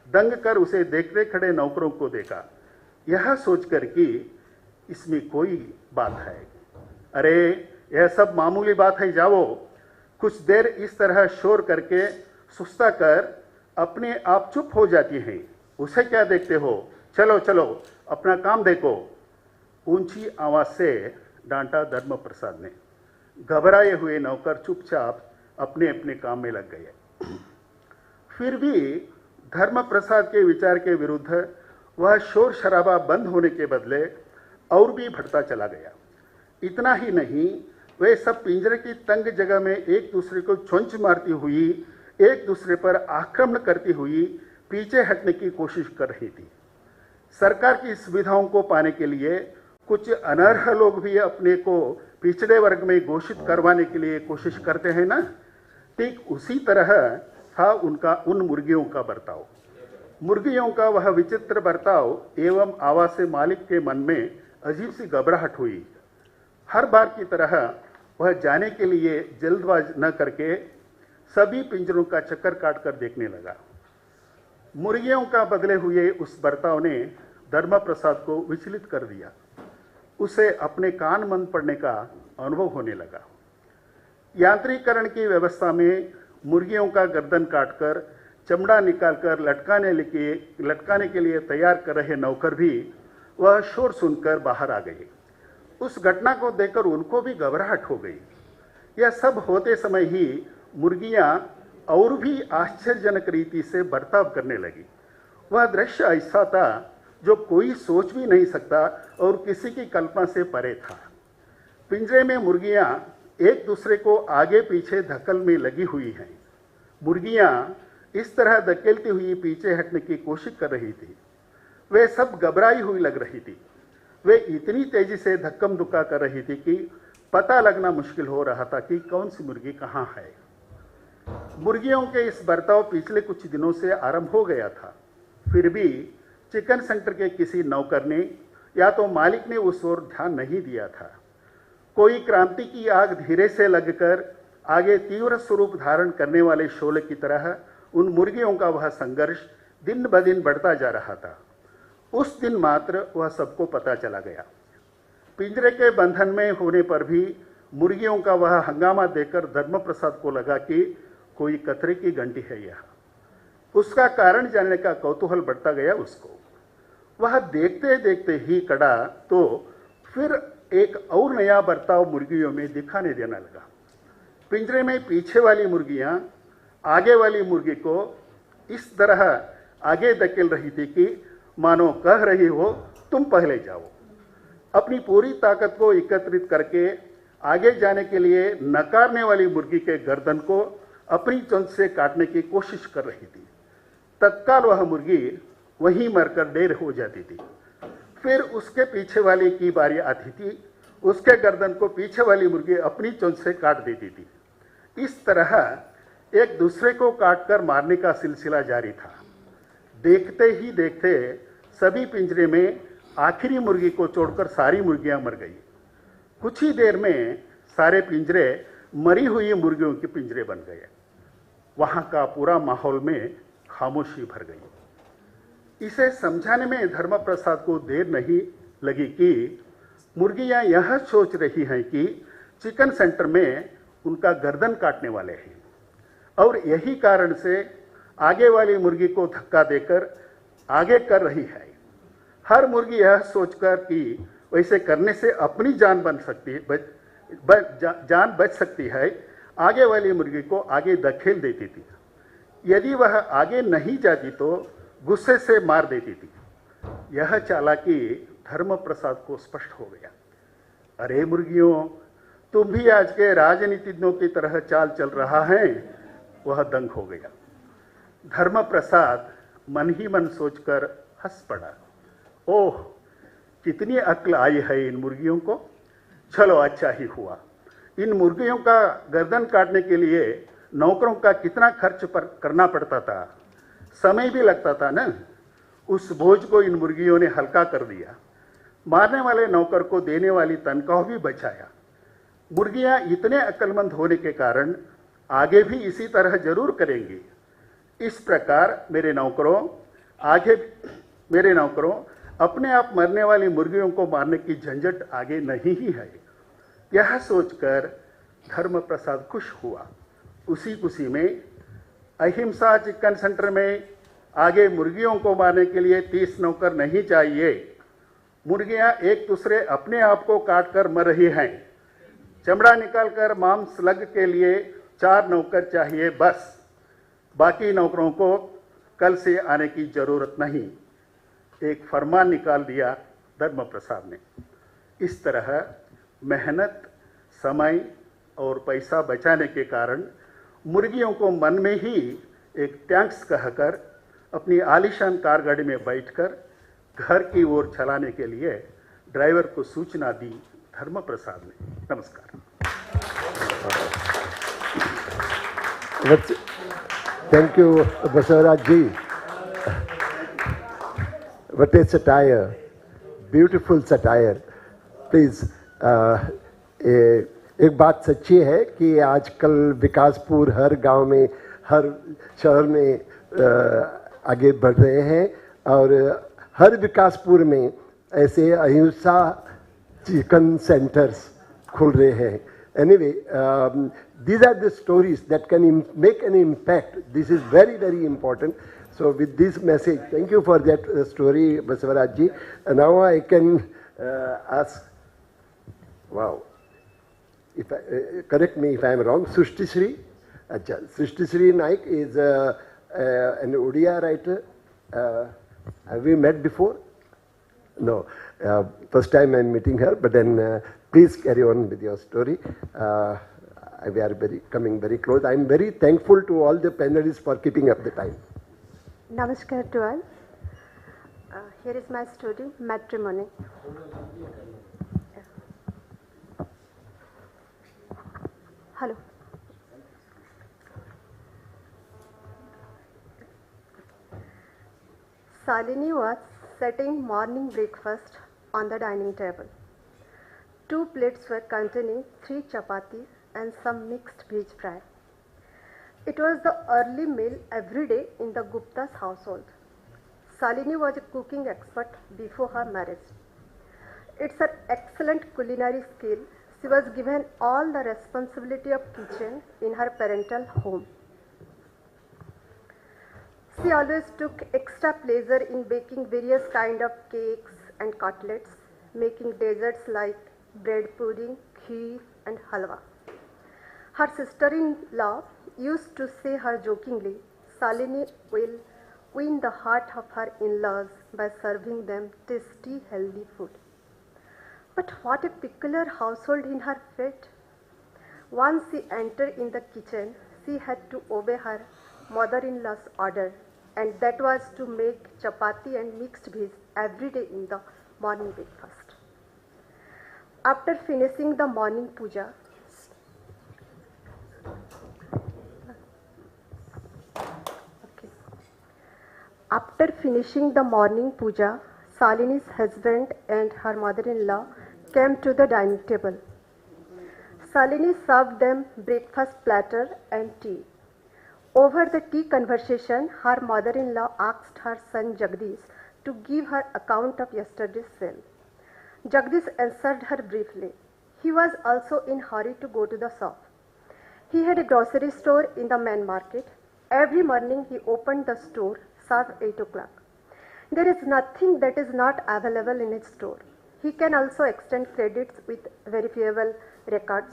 दंग कर उसे देखते खड़े नौकरों को देखा, यह सोचकर कि इसमें कोई बात है। अरे यह सब मामूली बात है, जाओ। कुछ देर इस तरह शोर करके सुस्ता कर अपने आप चुप हो जाती हैं। उसे क्या देखते हो, चलो चलो अपना काम देखो। ऊंची आवाज से डांटा धर्म प्रसाद ने। घबराए हुए नौकर चुपचाप अपने अपने काम में लग गए। फिर भी धर्म प्रसाद के विचार के विरुद्ध वह शोर शराबा बंद होने के बदले और भी बढ़ता चला गया। इतना ही नहीं, वे सब पिंजरे की तंग जगह में एक दूसरे को चोंच मारती हुई, एक दूसरे पर आक्रमण करती हुई पीछे हटने की कोशिश कर रही थी। सरकार की सुविधाओं को पाने के लिए कुछ अनर्ह लोग भी अपने को पिछड़े वर्ग में घोषित करवाने के लिए कोशिश करते हैं ना, ठीक उसी तरह था उन मुर्गियों का बर्ताव। मुर्गियों का वह विचित्र बर्ताव एवं आवाज से मालिक के मन में अजीब सी घबराहट हुई। हर बार की तरह वह जाने के लिए जल्दबाज न करके सभी पिंजरों का चक्कर काट कर देखने लगा। मुर्गियों का बदले हुए उस बर्ताव ने धर्म प्रसाद को विचलित कर दिया। उसे अपने कान बंद पड़ने का अनुभव होने लगा। यांत्रिकरण की व्यवस्था में मुर्गियों का गर्दन काटकर चमड़ा निकालकर लटकाने के लिए तैयार कर रहे नौकर भी वह शोर सुनकर बाहर आ गए। उस घटना को देखकर उनको भी घबराहट हो गई। यह सब होते समय ही मुर्गियां और भी आश्चर्यजनक रीति से बर्ताव करने लगी। वह दृश्य ऐसा था जो कोई सोच भी नहीं सकता और किसी की कल्पना से परे था। पिंजरे में मुर्गियां एक दूसरे को आगे पीछे धक्कल में लगी हुई हैं। मुर्गियां इस तरह धकेलती हुई पीछे हटने की कोशिश कर रही थी। वे सब घबराई हुई लग रही थी। वे इतनी तेजी से धक्कम धुक्का कर रही थी कि पता लगना मुश्किल हो रहा था कि कौन सी मुर्गी कहाँ है। मुर्गियों के इस बर्ताव पिछले कुछ दिनों से आरंभ हो गया था। फिर भी चिकन सेंटर के किसी नौकर ने या तो मालिक ने उस ओर ध्यान नहीं दिया था। कोई क्रांति की आग धीरे से लगकर आगे तीव्र स्वरूप धारण करने वाले शोले की तरह उन मुर्गियों का वह संघर्ष दिन ब दिन बढ़ता जा रहा था। उस दिन मात्र वह सबको पता चला गया। पिंजरे के बंधन में होने पर भी मुर्गियों का वह हंगामा देखकर धर्म प्रसाद को लगा कि कोई कतरे की घंटी है यह। उसका कारण जानने का कौतूहल बढ़ता गया उसको। वह देखते देखते ही कड़ा तो फिर एक और नया बर्ताव मुर्गियों में दिखाने देने लगा। पिंजरे में पीछे वाली मुर्गियां आगे वाली मुर्गी को इस तरह आगे धकेल रही थी कि मानो कह रही हो तुम पहले जाओ। अपनी पूरी ताकत को एकत्रित करके आगे जाने के लिए नकारने वाली मुर्गी के गर्दन को अपनी चोंच से काटने की कोशिश कर रही थी। तत्काल वह मुर्गी वहीं मरकर ढेर हो जाती थी। फिर उसके पीछे वाली की बारी आती थी। उसके गर्दन को पीछे वाली मुर्गी अपनी चोंच से काट देती थी। इस तरह एक दूसरे को काटकर मारने का सिलसिला जारी था। देखते ही देखते सभी पिंजरे में आखिरी मुर्गी को छोड़कर सारी मुर्गियां मर गई। कुछ ही देर में सारे पिंजरे मरी हुई मुर्गियों के पिंजरे बन गए। वहां का पूरा माहौल में खामोशी भर गई। इसे समझाने में धर्म प्रसाद को देर नहीं लगी कि मुर्गियां यह सोच रही हैं कि चिकन सेंटर में उनका गर्दन काटने वाले हैं और यही कारण से आगे वाली मुर्गी को धक्का देकर आगे कर रही है। हर मुर्गी यह सोचकर कि वैसे करने से अपनी जान जान बच सकती है, आगे वाली मुर्गी को आगे धकेल देती थी। यदि वह आगे नहीं जाती तो गुस्से से मार देती थी। यह चालाकी धर्म प्रसाद को स्पष्ट हो गया। अरे मुर्गियों, तुम भी आज के राजनीतिज्ञों की तरह चाल चल रहा है। वह दंग हो गया। धर्म प्रसाद मन ही मन सोचकर हंस पड़ा। ओह, कितनी अक्ल आई है इन मुर्गियों को। चलो अच्छा ही हुआ। इन मुर्गियों का गर्दन काटने के लिए नौकरों का कितना खर्च करना पड़ता था, समय भी लगता था ना। उस बोझ को इन मुर्गियों ने हल्का कर दिया। मारने वाले नौकर को देने वाली तनख्वाह भी बचाया। मुर्गियां इतने अक्लमंद होने के कारण आगे भी इसी तरह जरूर करेंगी। इस प्रकार मेरे नौकरों अपने आप मरने वाली मुर्गियों को मारने की झंझट आगे नहीं ही है। यह सोचकर धर्म प्रसाद खुश हुआ। उसी खुशी में अहिंसा चिकन सेंटर में आगे मुर्गियों को मारने के लिए 30 नौकर नहीं चाहिए। मुर्गियां एक दूसरे अपने आप को काटकर मर रही हैं। चमड़ा निकालकर मांस लग के लिए 4 नौकर चाहिए बस। बाकी नौकरों को कल से आने की जरूरत नहीं। एक फरमान निकाल दिया धर्म प्रसाद ने। इस तरह मेहनत, समय और पैसा बचाने के कारण मुर्गियों को मन में ही एक थैंक्स कहकर अपनी आलीशान कार गाड़ी में बैठकर घर की ओर चलाने के लिए ड्राइवर को सूचना दी धर्म प्रसाद ने। नमस्कार। Thank you, Basavaraj ji. What a satire, beautiful satire. Please, एक बात सच्ची है कि आजकल विकासपुर हर गांव में, हर शहर में आगे बढ़ रहे हैं और हर विकासपुर में ऐसे अहिंसा चिकन सेंटर्स खुल रहे हैं. Anyway, these are the stories that can make an impact. This is very, very important. So with this message, thank you for that story, Basavaraj ji. And now I can ask, wow, if correct me if I am wrong, Srishti Sri Naik is an Odia writer. Have we met before? No. First time I am meeting her, but then please carry on with your story. We are coming very close. I am very thankful to all the panelists for keeping up the time. Namaskar to all. Here is my story, matrimony. Hello. Salini was setting morning breakfast on the dining table. 2 plates were containing 3 chapatis and some mixed veg fry. It was the early meal every day in the Gupta's household. Salini was a cooking expert before her marriage. It's an excellent culinary skill. She was given all the responsibility of kitchen in her parental home. She always took extra pleasure in baking various kinds of cakes and cutlets, making desserts like bread pudding, kheer and halwa. Her sister-in-law used to say her jokingly, Salini will win the heart of her in-laws by serving them tasty, healthy food. But what a peculiar household in her fate. Once she entered in the kitchen, she had to obey her mother-in-law's order, and that was to make chapati and mixed veg every day in the morning breakfast. After finishing the morning puja, Salini's husband and her mother-in-law came to the dining table. Salini served them breakfast platter and tea. Over the tea conversation, her mother-in-law asked her son Jagdish to give her account of yesterday's sale. Jagdish answered her briefly. He was also in a hurry to go to the shop. He had a grocery store in the main market. Every morning he opened the store sharp 8 o'clock. There is nothing that is not available in his store. He can also extend credits with verifiable records.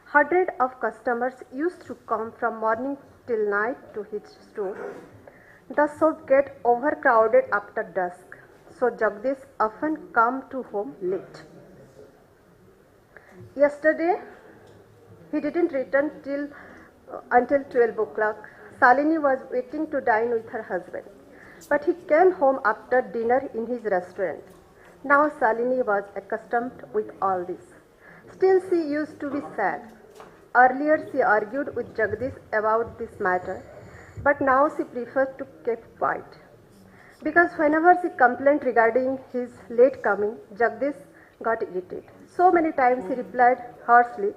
Hundreds of customers used to come from morning till night to his store. The shop get overcrowded after dusk, so Jagdish often come to home late. Yesterday, he didn't return until 12 o'clock. Salini was waiting to dine with her husband, but he came home after dinner in his restaurant. Now Salini was accustomed with all this. Still, she used to be sad. Earlier, she argued with Jagdish about this matter, but now she preferred to keep quiet. Because whenever she complained regarding his late coming, Jagdish got irritated. So many times he replied harshly,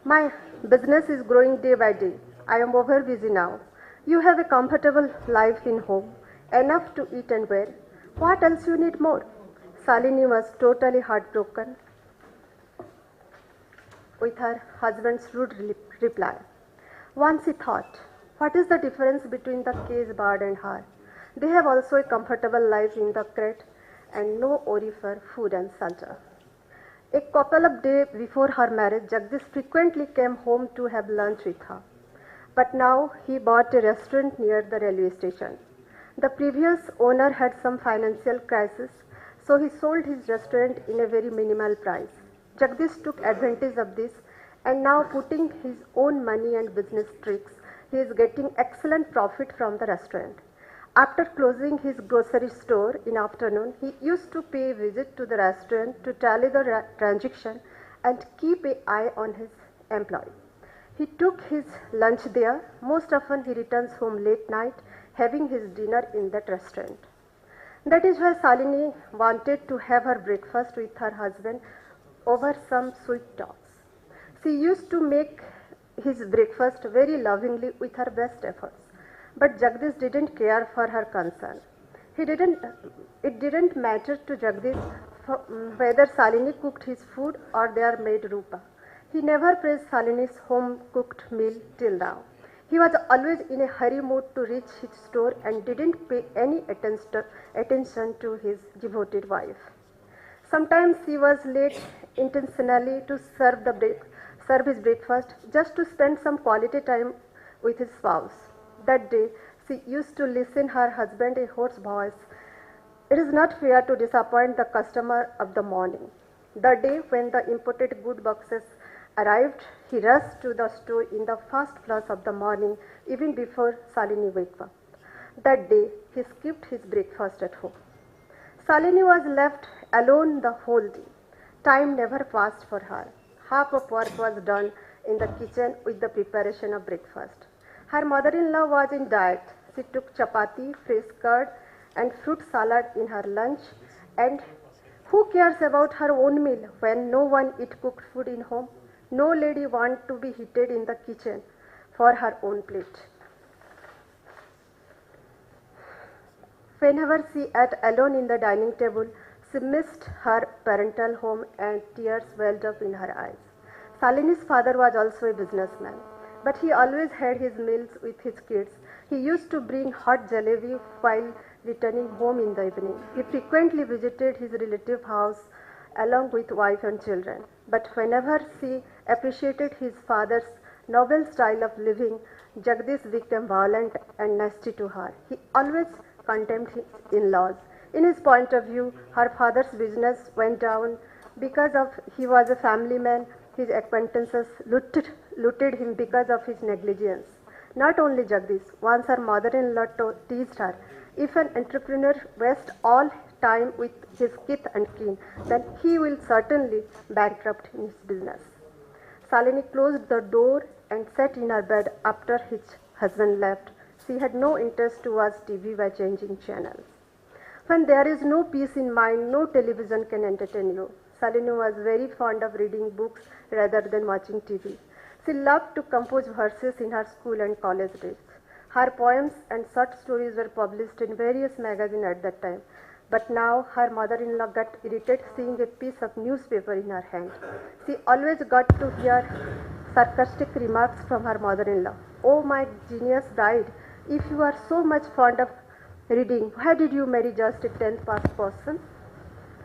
"My business is growing day by day. I am over busy now. You have a comfortable life in home, enough to eat and wear. What else you need more?" Salini was totally heartbroken with her husband's rude reply. Once he thought, what is the difference between the cage bird and her? They have also a comfortable life in the crate and no worry for food and shelter. A couple of days before her marriage, Jagdish frequently came home to have lunch with her. But now he bought a restaurant near the railway station. The previous owner had some financial crisis, so he sold his restaurant in a very minimal price. Jagdish took advantage of this, and now putting his own money and business tricks, he is getting excellent profit from the restaurant. After closing his grocery store in afternoon, he used to pay a visit to the restaurant to tally the transaction and keep an eye on his employee. He took his lunch there. Most often he returns home late night, having his dinner in that restaurant. That is why Salini wanted to have her breakfast with her husband over some sweet talks. She used to make his breakfast very lovingly with her best efforts. But Jagdish didn't care for her concern. It didn't matter to Jagdish whether Salini cooked his food or their maid Rupa. He never praised Salini's home-cooked meal till now. He was always in a hurry mood to reach his store and didn't pay any attention to his devoted wife. Sometimes he was late intentionally to serve his breakfast just to spend some quality time with his spouse. That day, she used to listen her husband a hoarse voice. It is not fair to disappoint the customer of the morning. The day when the imported good boxes arrived, he rushed to the store in the first flush of the morning, even before Salini woke up. That day, he skipped his breakfast at home. Salini was left alone the whole day. Time never passed for her. Half of work was done in the kitchen with the preparation of breakfast. Her mother-in-law was in diet. She took chapati, fresh curd, and fruit salad in her lunch. And who cares about her own meal when no one eats cooked food in home? No lady wants to be heated in the kitchen for her own plate. Whenever she ate alone in the dining table, she missed her parental home and tears welled up in her eyes. Salini's father was also a businessman, but he always had his meals with his kids. He used to bring hot jalebi while returning home in the evening. He frequently visited his relative house along with wife and children. But whenever she appreciated his father's noble style of living, Jagdish became violent and nasty to her. He always condemned his in-laws. In his point of view, her father's business went down because he was a family man. His acquaintances looted him because of his negligence. Not only Jagdish, once her mother-in-law teased her, if an entrepreneur wastes all time with his kith and kin, then he will certainly bankrupt in his business. Salini closed the door and sat in her bed after his husband left. She had no interest to watch TV by changing channels. When there is no peace in mind, no television can entertain you. Salini was very fond of reading books rather than watching TV. She loved to compose verses in her school and college days. Her poems and short stories were published in various magazines at that time. But now her mother-in-law got irritated seeing a piece of newspaper in her hand. She always got to hear sarcastic remarks from her mother-in-law. "Oh, my genius died. If you are so much fond of reading, why did you marry just a 10th pass person?"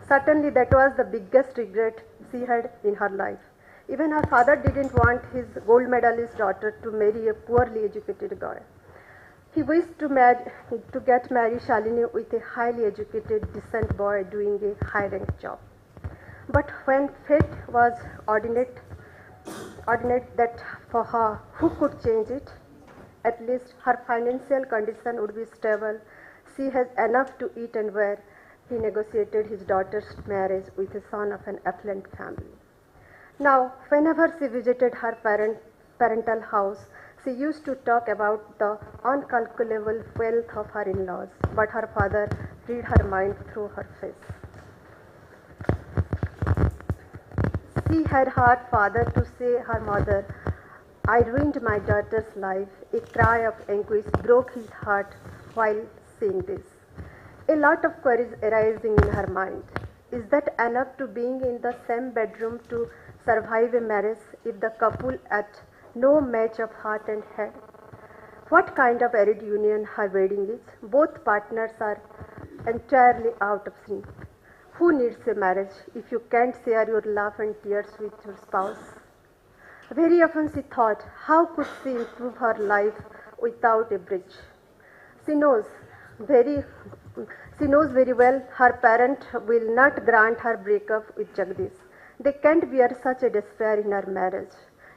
Certainly that was the biggest regret she had in her life. Even her father didn't want his gold medalist daughter to marry a poorly educated girl. He wished to get married Shalini with a highly educated, decent boy doing a high-ranked job. But when fate was ordinate that for her, who could change it? At least her financial condition would be stable. She has enough to eat and wear. He negotiated his daughter's marriage with a son of an affluent family. Now, whenever she visited her parental house, she used to talk about the incalculable wealth of her in-laws, but her father read her mind through her face. She had heard father to say her mother, "I ruined my daughter's life." A cry of anguish broke his heart while saying this. A lot of queries arising in her mind. Is that enough to being in the same bedroom to survive a marriage if the couple at no match of heart and head? What kind of married union her wedding is? Both partners are entirely out of sync. Who needs a marriage if you can't share your love and tears with your spouse? Very often she thought, how could she improve her life without a bridge? She knows very well her parent will not grant her breakup with Jagdish. They can't bear such a despair in her marriage.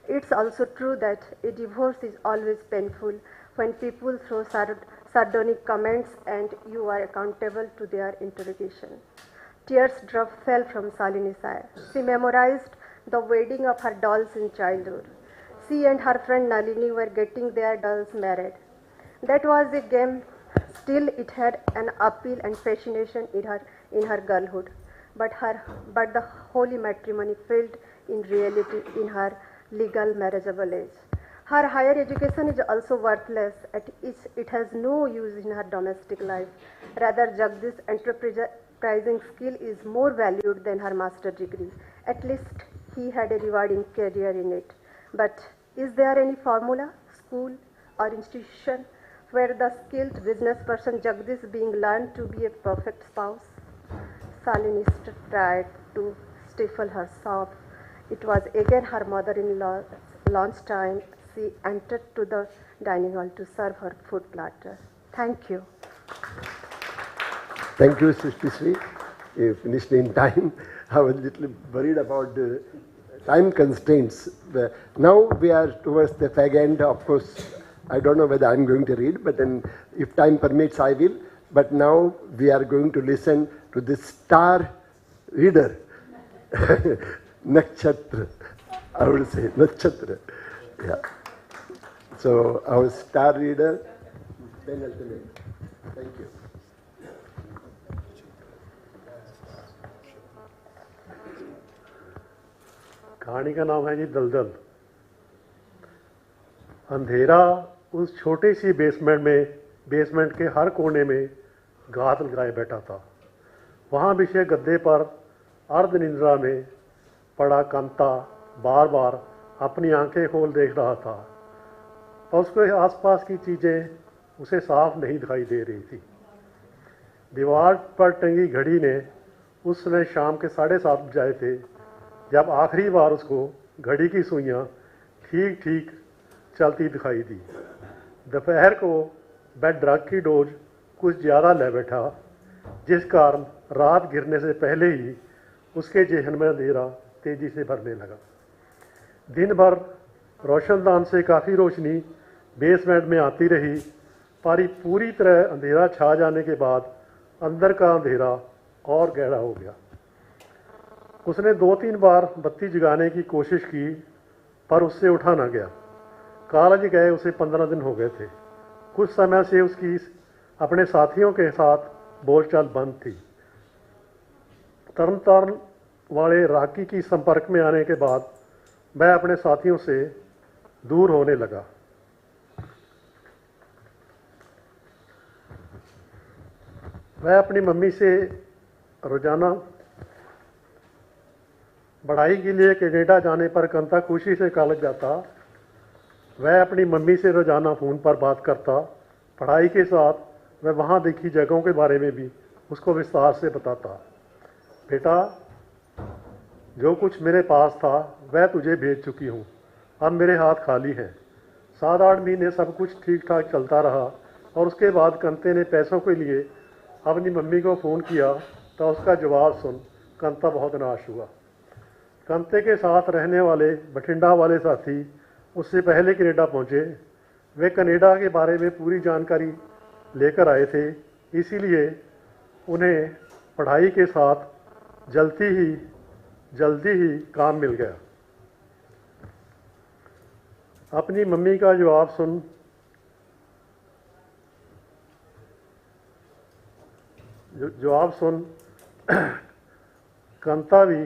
It's also true that a divorce is always painful when people throw sardonic comments and you are accountable to their interrogation. Tears fell from Salini's eye. She memorized the wedding of her dolls in childhood. She and her friend Nalini were getting their dolls married. That was a game. Still, it had an appeal and fascination in her girlhood. But the holy matrimony failed in reality in her legal marriageable age. Her higher education is also worthless, it has no use in her domestic life. Rather, Jagdish's enterprising skill is more valued than her master's degree. At least he had a rewarding career in it. But is there any formula, school, or institution where the skilled business person Jagdish being learned to be a perfect spouse? Shalini tried to stifle her sob. It was again her mother-in-law's lunch time. She entered to the dining hall to serve her food platter. Thank you. Thank you, Srishti Sri. You finished in time. I was a little worried about the time constraints. Now we are towards the fag end. Of course, I don't know whether I'm going to read, but then if time permits, I will. But now we are going to listen to the star reader, Nakshatra. I would say Nakshatra. Yeah. So our star reader, penultimate. Thank you. कहानी का नाम है जी दलदल। अंधेरा उस छोटी सी basement के हर कोने में घात लगाए बैठा था। वहाँ बिछे गद्दे पर अर्ध निंद्रा में पड़ा कांता बार बार अपनी आंखें खोल देख रहा था, पर उसके आसपास की चीज़ें उसे साफ नहीं दिखाई दे रही थी। दीवार पर टंगी घड़ी ने उस समय शाम के 7:30 बजाए थे जब आखिरी बार उसको घड़ी की सुइयां ठीक ठीक चलती दिखाई दी। दोपहर को बेड ड्रग की डोज कुछ ज़्यादा ले बैठा, जिस कारण रात गिरने से पहले ही उसके जेहन में अंधेरा तेज़ी से भरने लगा। दिन भर रोशनदान से काफ़ी रोशनी बेसमेंट में आती रही, पर पूरी तरह अंधेरा छा जाने के बाद अंदर का अंधेरा और गहरा हो गया। उसने 2-3 बार बत्ती जगाने की कोशिश की, पर उससे उठा ना गया। कॉलेज गए उसे 15 दिन हो गए थे। कुछ समय से उसकी अपने साथियों के साथ बोलचाल बंद थी। तरन तारण वाले राकी की संपर्क में आने के बाद वह अपने साथियों से दूर होने लगा। वह अपनी मम्मी से रोजाना पढ़ाई के लिए कनाडा जाने पर कंता खुशी से कॉलेज जाता। वह अपनी मम्मी से रोजाना फ़ोन पर बात करता। पढ़ाई के साथ वह वहाँ देखी जगहों के बारे में भी उसको विस्तार से बताता। बेटा, जो कुछ मेरे पास था वह तुझे भेज चुकी हूँ, अब मेरे हाथ खाली हैं। 7-8 महीने सब कुछ ठीक ठाक चलता रहा और उसके बाद कंते ने पैसों के लिए अपनी मम्मी को फ़ोन किया तो उसका जवाब सुन कंता बहुत निराश हुआ। कंते के साथ रहने वाले बठिंडा वाले साथी उससे पहले कनाडा पहुँचे। वे कनाडा के बारे में पूरी जानकारी लेकर आए थे, इसीलिए उन्हें पढ़ाई के साथ जल्दी ही काम मिल गया। अपनी मम्मी का जवाब सुन कंता भी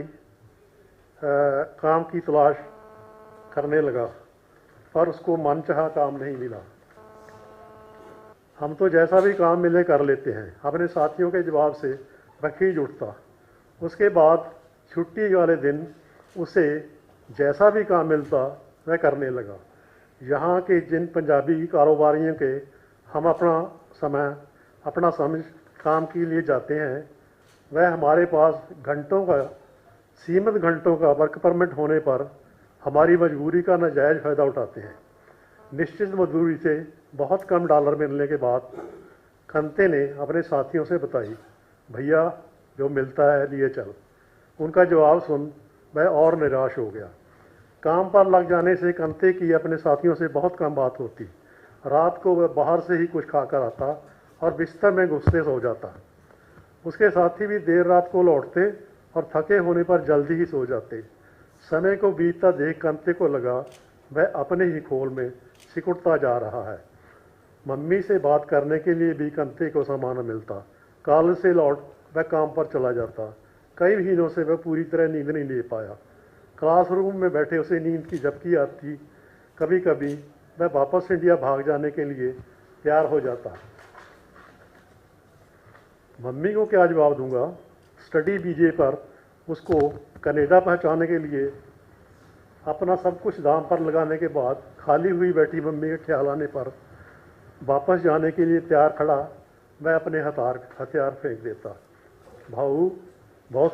काम की तलाश करने लगा, पर उसको मनचाहा काम नहीं मिला। हम तो जैसा भी काम मिले कर लेते हैं, अपने साथियों के जवाब से बखीज उठता। उसके बाद छुट्टी वाले दिन उसे जैसा भी काम मिलता वह करने लगा। यहाँ के जिन पंजाबी कारोबारियों के हम अपना समझ काम के लिए जाते हैं, वह हमारे पास सीमित घंटों का वर्क परमिट होने पर हमारी मजबूरी का नाजायज़ फ़ायदा उठाते हैं। निश्चित मजदूरी से बहुत कम डॉलर मिलने के बाद कंते ने अपने साथियों से बताई, भैया जो मिलता है लिए चल। उनका जवाब सुन वह और निराश हो गया। काम पर लग जाने से कंते की अपने साथियों से बहुत कम बात होती। रात को वह बाहर से ही कुछ खाकर आता और बिस्तर में घुसते सो जाता। उसके साथी भी देर रात को लौटते और थके होने पर जल्दी ही सो जाते। समय को बीतता देख कंते को लगा वह अपने ही खोल में सिकुड़ता जा रहा है। मम्मी से बात करने के लिए भी कंते को समय न मिलता। कॉलेज से लौट वह काम पर चला जाता। कई महीनों से वह पूरी तरह नींद नहीं ले पाया। क्लासरूम में बैठे उसे नींद की झपकी आती। कभी कभी वह वापस इंडिया भाग जाने के लिए तैयार हो जाता। मम्मी को क्या जवाब दूंगा। स्टडी वीजे पर उसको कनाडा पहुंचाने के लिए अपना सब कुछ दाम पर लगाने के बाद खाली हुई बैठी मम्मी के ख्याल आने पर वापस जाने के लिए तैयार खड़ा मैं अपने हथियार फेंक देता। भाऊ बहुत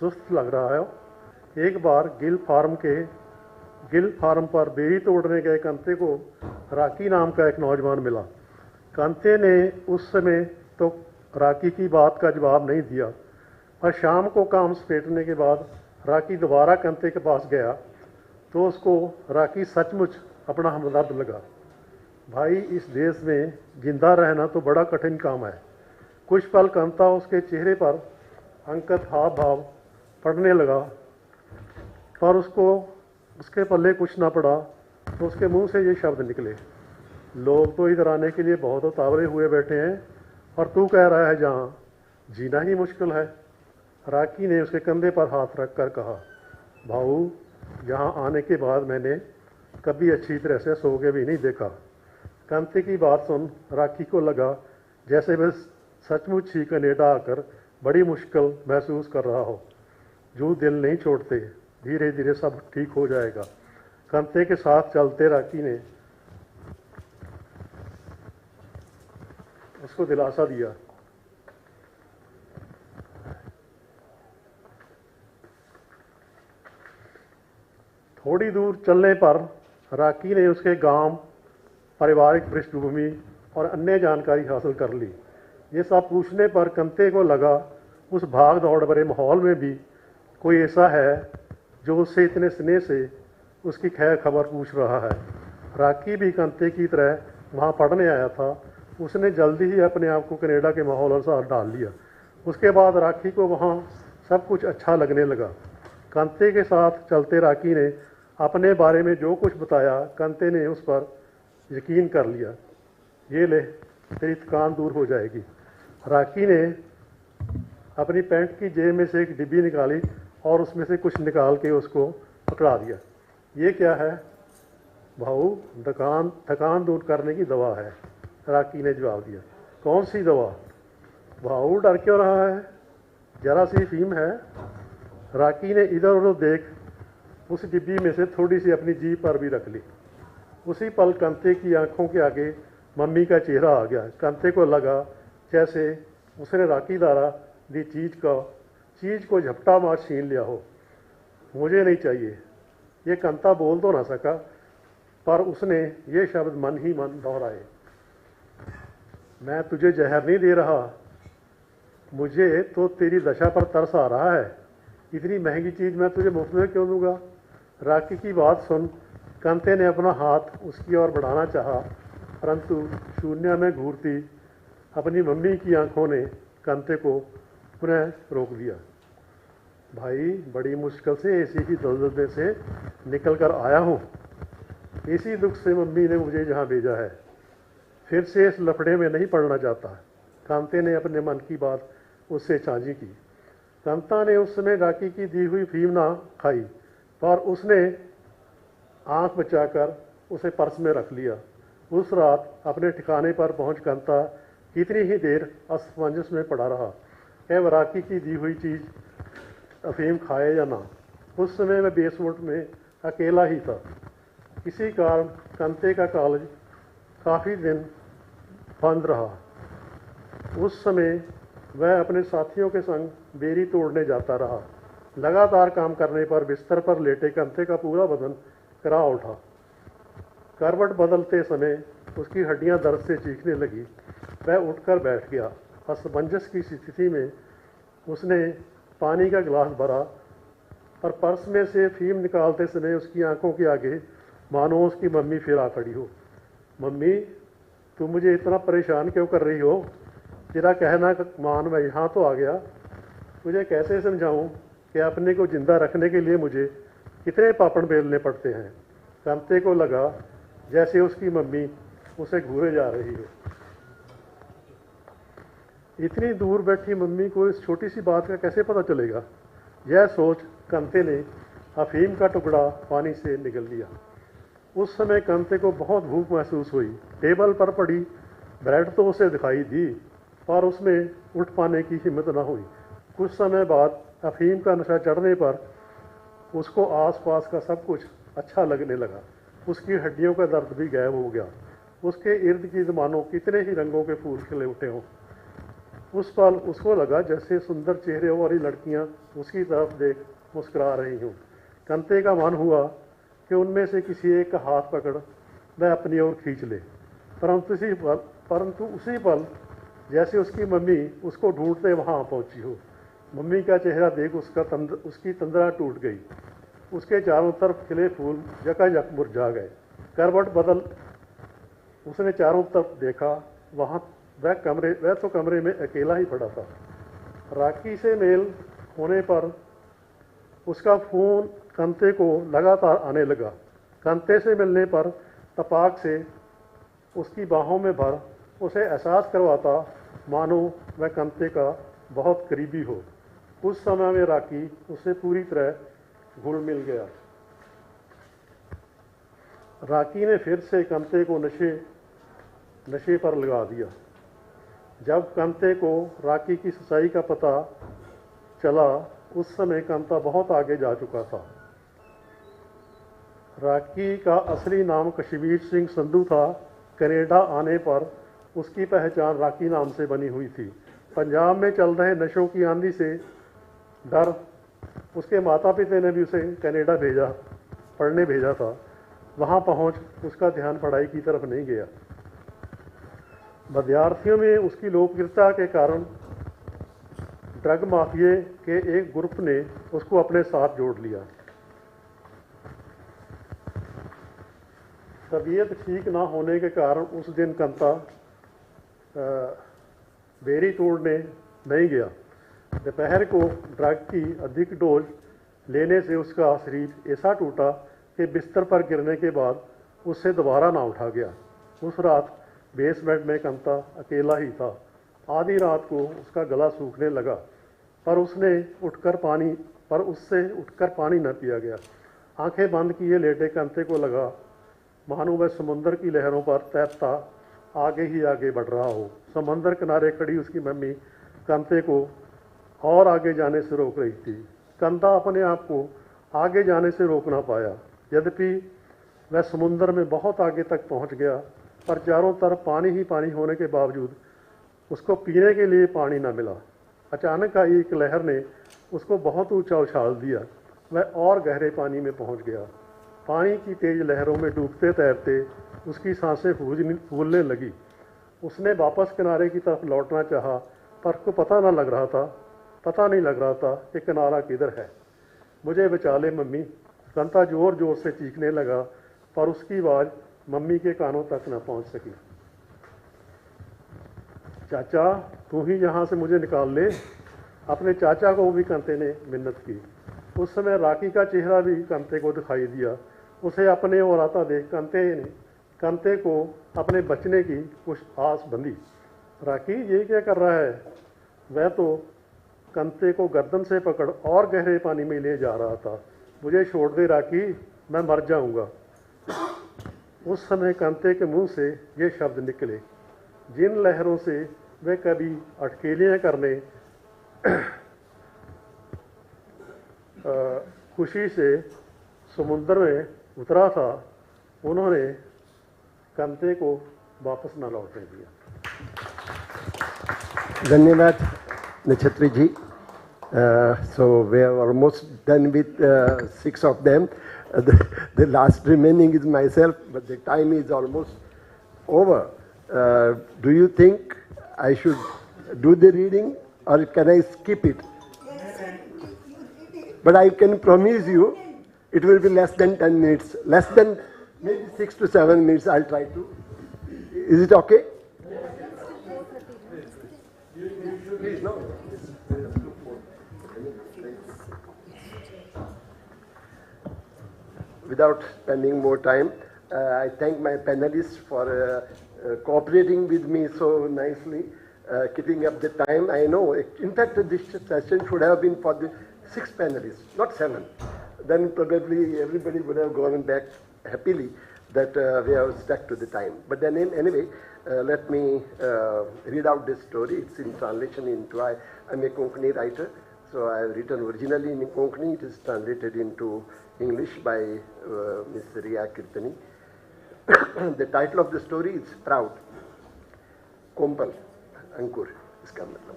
सुस्त लग रहा है। एक बार गिल फार्म पर बेरी तोड़ने गए कंते को राकी नाम का एक नौजवान मिला। कंते ने उस समय तो राकी की बात का जवाब नहीं दिया, पर शाम को काम समेटने के बाद राकी दोबारा कंते के पास गया तो उसको राकी सचमुच अपना हमदर्द लगा। भाई, इस देश में जिंदा रहना तो बड़ा कठिन काम है। कुछ पल कंता उसके चेहरे पर अंकित हाव भाव पड़ने लगा, पर उसके पल्ले कुछ ना पड़ा तो उसके मुंह से ये शब्द निकले, लोग तो इधर आने के लिए बहुत उतावले हुए बैठे हैं और तू कह रहा है जहाँ जीना ही मुश्किल है। राकी ने उसके कंधे पर हाथ रख कर कहा, भाऊ, यहाँ आने के बाद मैंने कभी अच्छी तरह से सो के भी नहीं देखा। कंते की बात सुन राकी को लगा जैसे वह सचमुच ही कनाडा आकर बड़ी मुश्किल महसूस कर रहा हो। जो दिल नहीं छोड़ते, धीरे धीरे सब ठीक हो जाएगा। कंते के साथ चलते राकी ने उसको दिलासा दिया। थोड़ी दूर चलने पर राकी ने उसके गांव, पारिवारिक पृष्ठभूमि और अन्य जानकारी हासिल कर ली। ये सब पूछने पर कंते को लगा उस भाग दौड़ भरे माहौल में भी कोई ऐसा है जो उससे इतने स्नेह से उसकी खैर खबर पूछ रहा है। राकी भी कंते की तरह वहाँ पढ़ने आया था। उसने जल्दी ही अपने आप को कनाडा के माहौल अनुसार डाल लिया। उसके बाद राकी को वहाँ सब कुछ अच्छा लगने लगा। कंते के साथ चलते राकी ने अपने बारे में जो कुछ बताया, कंते ने उस पर यकीन कर लिया। ये ले, तेरी थकान दूर हो जाएगी। राकी ने अपनी पैंट की जेब में से एक डिब्बी निकाली और उसमें से कुछ निकाल के उसको पकड़ा दिया। ये क्या है? भाऊ, थकान दूर करने की दवा है, राकी ने जवाब दिया। कौन सी दवा? भाऊ, डर क्यों रहा है? जरा सी फीम है। राकी ने इधर उधर देख उस डिब्बी में से थोड़ी सी अपनी जीभ पर भी रख ली। उसी पल कंते की आंखों के आगे मम्मी का चेहरा आ गया। कंते को लगा जैसे उसने राकी द्वारा दी चीज को झपटा मार छीन लिया हो। मुझे नहीं चाहिए, ये कंता बोल तो ना सका, पर उसने ये शब्द मन ही मन दोहराए। मैं तुझे जहर नहीं दे रहा, मुझे तो तेरी दशा पर तरस आ रहा है। इतनी महंगी चीज़ मैं तुझे मुफ्त में क्यों दूंगा? राकी की बात सुन कंते ने अपना हाथ उसकी ओर बढ़ाना चाहा, परंतु शून्य में घूरती अपनी मम्मी की आंखों ने कंते को पुनः रोक दिया। भाई, बड़ी मुश्किल से ऐसी ही दलदल में से निकल कर आया हूँ। इसी दुख से मम्मी ने मुझे यहाँ भेजा है। फिर से इस लफड़े में नहीं पड़ना चाहता। कांते ने अपने मन की बात उससे साझी की। कंता ने उस समय राकी की दी हुई फीम ना खाई, पर उसने आंख बचाकर उसे पर्स में रख लिया। उस रात अपने ठिकाने पर पहुंच कंता कितनी ही देर असमंजस में पड़ा रहा कि वह राकी की दी हुई चीज़ अफीम खाए या ना। उस समय मैं बेसमेंट में अकेला ही था। किसी कारण कंते का कॉलेज काफ़ी दिन बंद रहा। उस समय वह अपने साथियों के संग बेरी तोड़ने जाता रहा। लगातार काम करने पर बिस्तर पर लेटे कंते का पूरा बदन करा उठा। करवट बदलते समय उसकी हड्डियां दर्द से चीखने लगी। वह उठकर बैठ गया। असमंजस की स्थिति में उसने पानी का गिलास भरा, पर पर्स में से फीम निकालते समय उसकी आंखों के आगे मानो उसकी मम्मी फिर आ खड़ी हो। मम्मी, तुम मुझे इतना परेशान क्यों कर रही हो? तेरा कहना मान, मैं यहाँ तो आ गया। तुझे कैसे समझाऊँ कि अपने को जिंदा रखने के लिए मुझे कितने पापड़ बेलने पड़ते हैं। कांते को लगा जैसे उसकी मम्मी उसे घूरे जा रही है। इतनी दूर बैठी मम्मी को इस छोटी सी बात का कैसे पता चलेगा? यह सोच कांते ने अफीम का टुकड़ा पानी से निगल लिया। उस समय कांते को बहुत भूख महसूस हुई। टेबल पर पड़ी ब्रेड तो उसे दिखाई दी, पर उसमें उठ पाने की हिम्मत न हुई। कुछ समय बाद अफीम का नशा चढ़ने पर उसको आसपास का सब कुछ अच्छा लगने लगा। उसकी हड्डियों का दर्द भी गायब हो गया। उसके इर्द गिर्द मानो कितने ही रंगों के फूल खिले उठे हों। उस पल उसको लगा जैसे सुंदर चेहरे वाली लड़कियां उसकी तरफ देख मुस्कुरा रही हों। कांते का मन हुआ कि उनमें से किसी एक का हाथ पकड़ वह अपनी ओर खींच ले, परंतु उसी पल जैसे उसकी मम्मी उसको ढूंढते वहाँ पहुंची हो। मम्मी का चेहरा देख उसकी तंद्रा टूट गई। उसके चारों तरफ खिले फूल यकायक मुरझा गए। करवट बदल उसने चारों तरफ देखा। वहाँ वह तो कमरे में अकेला ही पड़ा था। राखी से मेल होने पर उसका फोन कांते को लगातार आने लगा। कांते से मिलने पर तपाक से उसकी बाहों में भर उसे एहसास करवाता मानो वह कांते का बहुत करीबी हो। उस समय में राखी उसे पूरी तरह घुल मिल गया। राखी ने फिर से कांते को नशे पर लगा दिया। जब कांते को राखी की सच्चाई का पता चला, उस समय कांता बहुत आगे जा चुका था। राखी का असली नाम कश्मीर सिंह संधू था। कनाडा आने पर उसकी पहचान राखी नाम से बनी हुई थी। पंजाब में चल रहे नशों की आंधी से डर उसके माता पिता ने भी उसे कनाडा पढ़ने भेजा था। वहाँ पहुँच उसका ध्यान पढ़ाई की तरफ नहीं गया। विद्यार्थियों में उसकी लोकप्रियता के कारण ड्रग माफिया के एक ग्रुप ने उसको अपने साथ जोड़ लिया। तबीयत ठीक ना होने के कारण उस दिन कांता बेरी तोड़ने नहीं गया। दोपहर को ड्रग की अधिक डोज लेने से उसका शरीर ऐसा टूटा कि बिस्तर पर गिरने के बाद उससे दोबारा ना उठा गया। उस रात बेसमेंट में कांता अकेला ही था। आधी रात को उसका गला सूखने लगा, पर उससे उठकर पानी न पिया गया। आंखें बंद किए लेटे कांते को लगा मानो वह समुद्र की लहरों पर तैरता आगे ही आगे बढ़ रहा हो। समंदर किनारे खड़ी उसकी मम्मी कांते को और आगे जाने से रोक रही थी। कांता अपने आप को आगे जाने से रोक ना पाया। यद्यपि वह समुद्र में बहुत आगे तक पहुंच गया, पर चारों तरफ पानी ही पानी होने के बावजूद उसको पीने के लिए पानी न मिला। अचानक आई एक लहर ने उसको बहुत ऊंचा उछाल दिया। वह और गहरे पानी में पहुंच गया। पानी की तेज लहरों में डूबते तैरते उसकी सांसें फूलने लगी। उसने वापस किनारे की तरफ लौटना चाहा, पर उसको पता नहीं लग रहा था कि किनारा किधर है। मुझे बचा ले मम्मी, कांता जोर जोर से चीखने लगा, पर उसकी आवाज़ मम्मी के कानों तक न पहुंच सकी। चाचा, तू ही यहाँ से मुझे निकाल ले। अपने चाचा को भी कांते ने मिन्नत की। उस समय राखी का चेहरा भी कांते को दिखाई दिया। उसे अपने ओर आता देख कांते को अपने बचने की कुछ आस बंधी। राखी, ये क्या कर रहा है? वह तो कांते को गर्दन से पकड़ और गहरे पानी में ले जा रहा था। मुझे छोड़ दे राखी, मैं मर जाऊंगा। उस समय कांते के मुंह से ये शब्द निकले जिन लहरों से वे कभी अटकेलियाँ करने खुशी से समुद्र में उतरा था। उन्होंने कांते को वापस न लौटने दिया। धन्यवाद नक्षत्री जी. So we are almost done with 6 of them. The last remaining is myself, but the time is almost over. Do you think I should do the reading or can I skip it? But I can promise you it will be less than 10 minutes, less than maybe 6 to 7 minutes. I'll try to. Is it okay? Please, no. without spending more time, I thank my panelists for cooperating with me so nicely, keeping up the time. I know, in fact, this session should have been for the 6 panelists, not 7. Then probably everybody would have gone back happily that we have stuck to the time. But then anyway, let me read out this story. It's in translation into, I'm a Konkani writer, so I have written originally in Konkani. It is translated into English by Ms. Riya Kirtani. The title of the story is Sprout. Kompal, Ankur, iska matlab.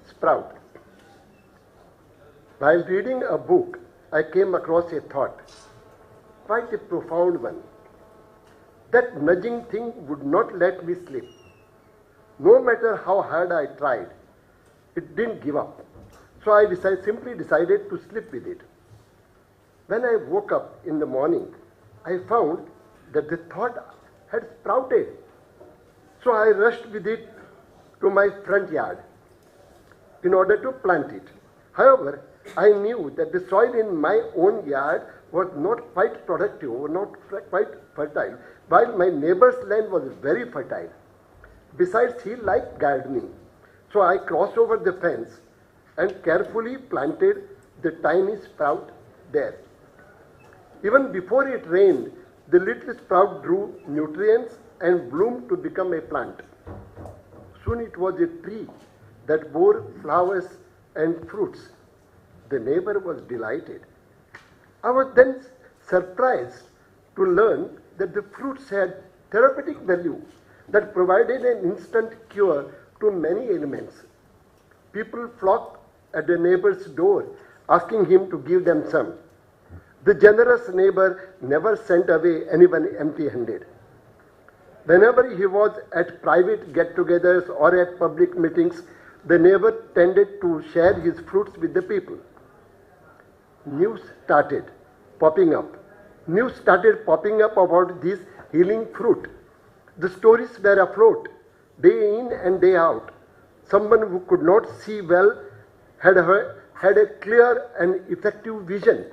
Sprout. While reading a book, I came across a thought, quite a profound one. That nudging thing would not let me sleep. No matter how hard I tried, it didn't give up. So I simply decided to sleep with it. When I woke up in the morning, I found that the thought had sprouted. So I rushed with it to my front yard in order to plant it. However, I knew that the soil in my own yard was not quite productive or not quite fertile, while my neighbor's land was very fertile. Besides, he liked gardening. So I crossed over the fence and carefully planted the tiny sprout there. Even before it rained, the little sprout drew nutrients and bloomed to become a plant. Soon it was a tree that bore flowers and fruits. The neighbor was delighted. I was then surprised to learn that the fruits had therapeutic value that provided an instant cure to many ailments. People flocked at the neighbor's door asking him to give them some. The generous neighbor never sent away anyone empty-handed. Whenever he was at private get-togethers or at public meetings, the neighbor tended to share his fruits with the people. News started popping up. News started popping up about this healing fruit. The stories were afloat, day in and day out. Someone who could not see well had a clear and effective vision.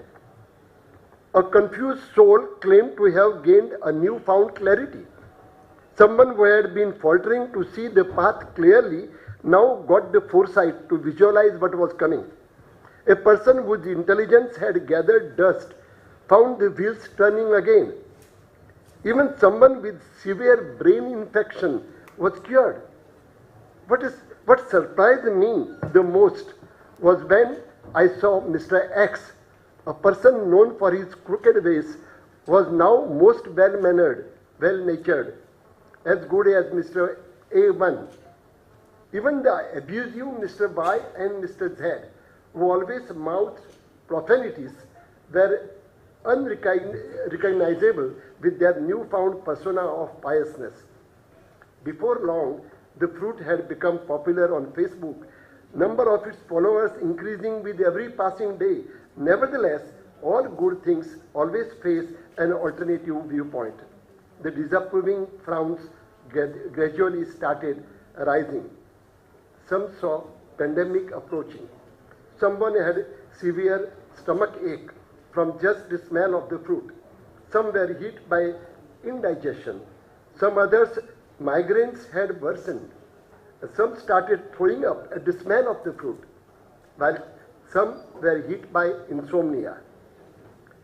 A confused soul claimed to have gained a newfound clarity. Someone who had been faltering to see the path clearly now got the foresight to visualize what was coming. A person whose intelligence had gathered dust found the wheels turning again. Even someone with severe brain infection was cured. What surprised me the most was when I saw Mr. X, a person known for his crooked ways, was now most well-mannered, well-natured, as good as Mr. A1. Even the abusive Mr. Y and Mr. Z, who always mouthed profanities, were unrecognizable with their newfound persona of piousness. Before long, the fruit had become popular on Facebook, number of its followers increasing with every passing day. Nevertheless, all good things always face an alternative viewpoint. The disapproving frowns gradually started rising. Some saw pandemic approaching. Someone had severe stomach ache from just the smell of the fruit. Some were hit by indigestion. Some others, migraines had worsened. Some started throwing up at the smell of the fruit, while some were hit by insomnia.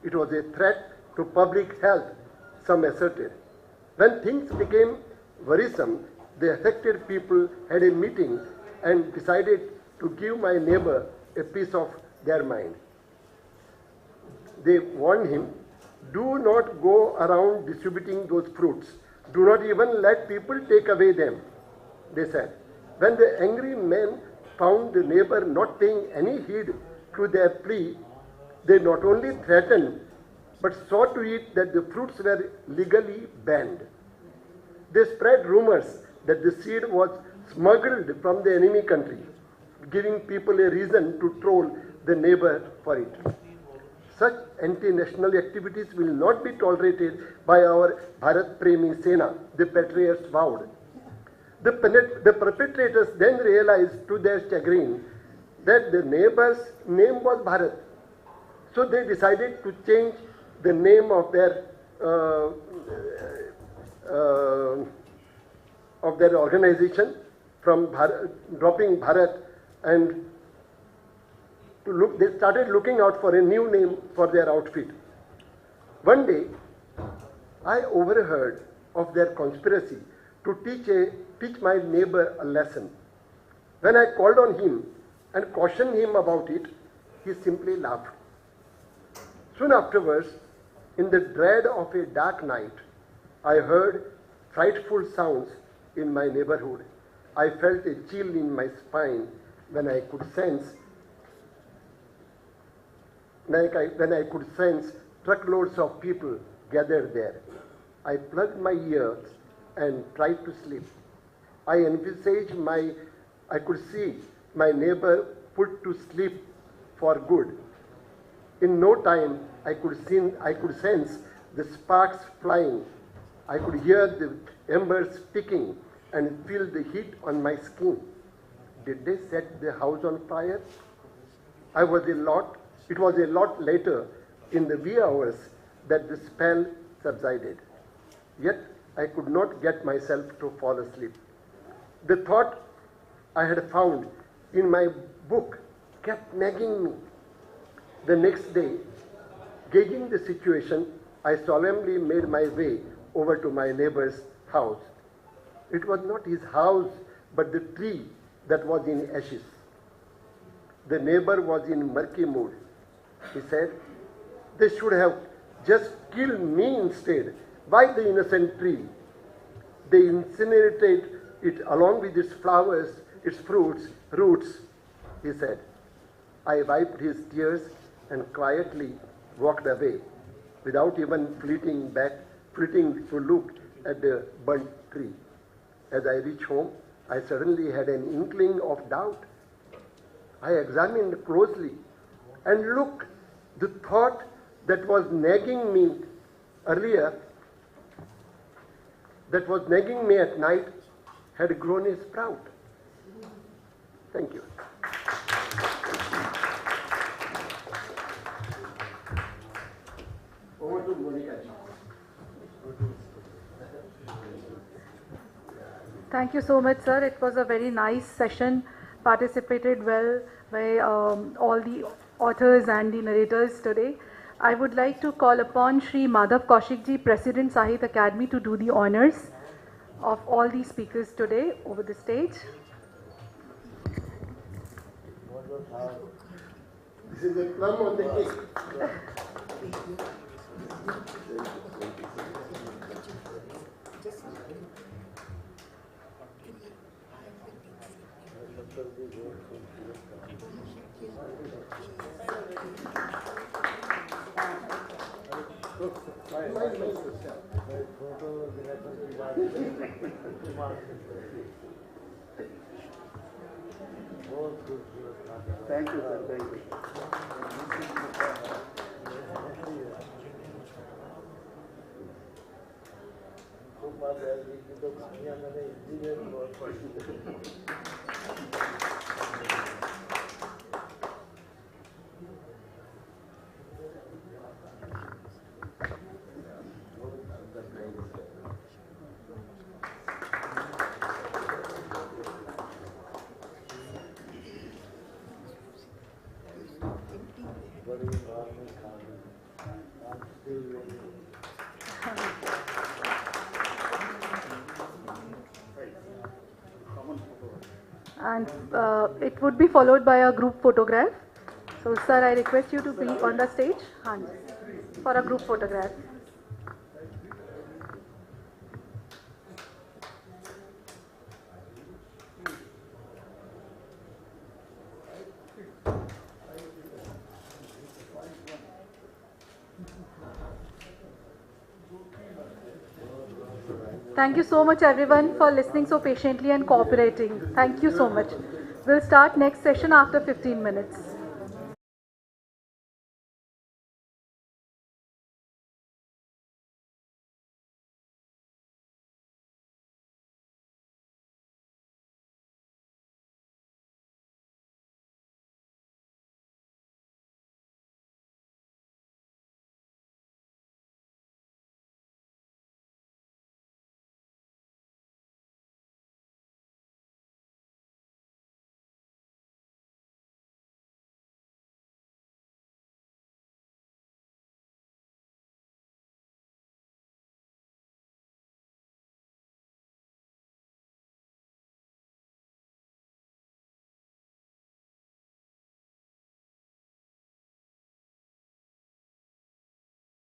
It was a threat to public health, some asserted. When things became worrisome, the affected people had a meeting and decided to give my neighbor a piece of their mind. They warned him, do not go around distributing those fruits. Do not even let people take away them, they said. When the angry men found the neighbor not paying any heed to their plea, they not only threatened, but saw to it that the fruits were legally banned. They spread rumors that the seed was smuggled from the enemy country, giving people a reason to troll the neighbor for it. Such anti-national activities will not be tolerated by our Bharat Premi Sena, the patriots vowed. The perpetrators then realized to their chagrin that the neighbor's name was Bharat. So they decided to change the name of their organization from dropping Bharat, and they started looking out for a new name for their outfit. One day, I overheard of their conspiracy to teach my neighbor a lesson. When I called on him and cautioned him about it, he simply laughed. Soon afterwards, in the dread of a dark night, I heard frightful sounds in my neighborhood. I felt a chill in my spine when I could sense truckloads of people gathered there. I plugged my ears and tried to sleep. I could see my neighbor put to sleep for good. In no time, I could sense the sparks flying. I could hear the embers ticking and feel the heat on my skin. Did they set the house on fire? It was a lot later in the wee hours that the spell subsided. Yet I could not get myself to fall asleep. The thought I had found in my book kept nagging me. The next day, gauging the situation, I solemnly made my way over to my neighbor's house. It was not his house, but the tree that was in ashes. The neighbor was in murky mood. He said, "They should have just killed me instead. Why the innocent tree? They incinerated it along with its flowers, its fruits, roots," he said. I wiped his tears and quietly walked away without even flitting to look at the burnt tree. As I reached home, I suddenly had an inkling of doubt. I examined closely, and look, the thought that was nagging me earlier, that was nagging me at night, had grown a sprout. Thank you. Over to Monica. Thank you so much, sir. It was a very nice session, participated well by all the authors and the narrators today. I would like to call upon Shri Madhav Kaushik ji, President Sahit Academy, to do the honors of all the speakers today over the stage. This is the plum on the cake. Thank you, sir. Thank you. And it would be followed by a group photograph. So, sir, I request you to be on the stage for a group photograph. Thank you so much, everyone, for listening so patiently and cooperating. Thank you so much. We'll start next session after 15 minutes.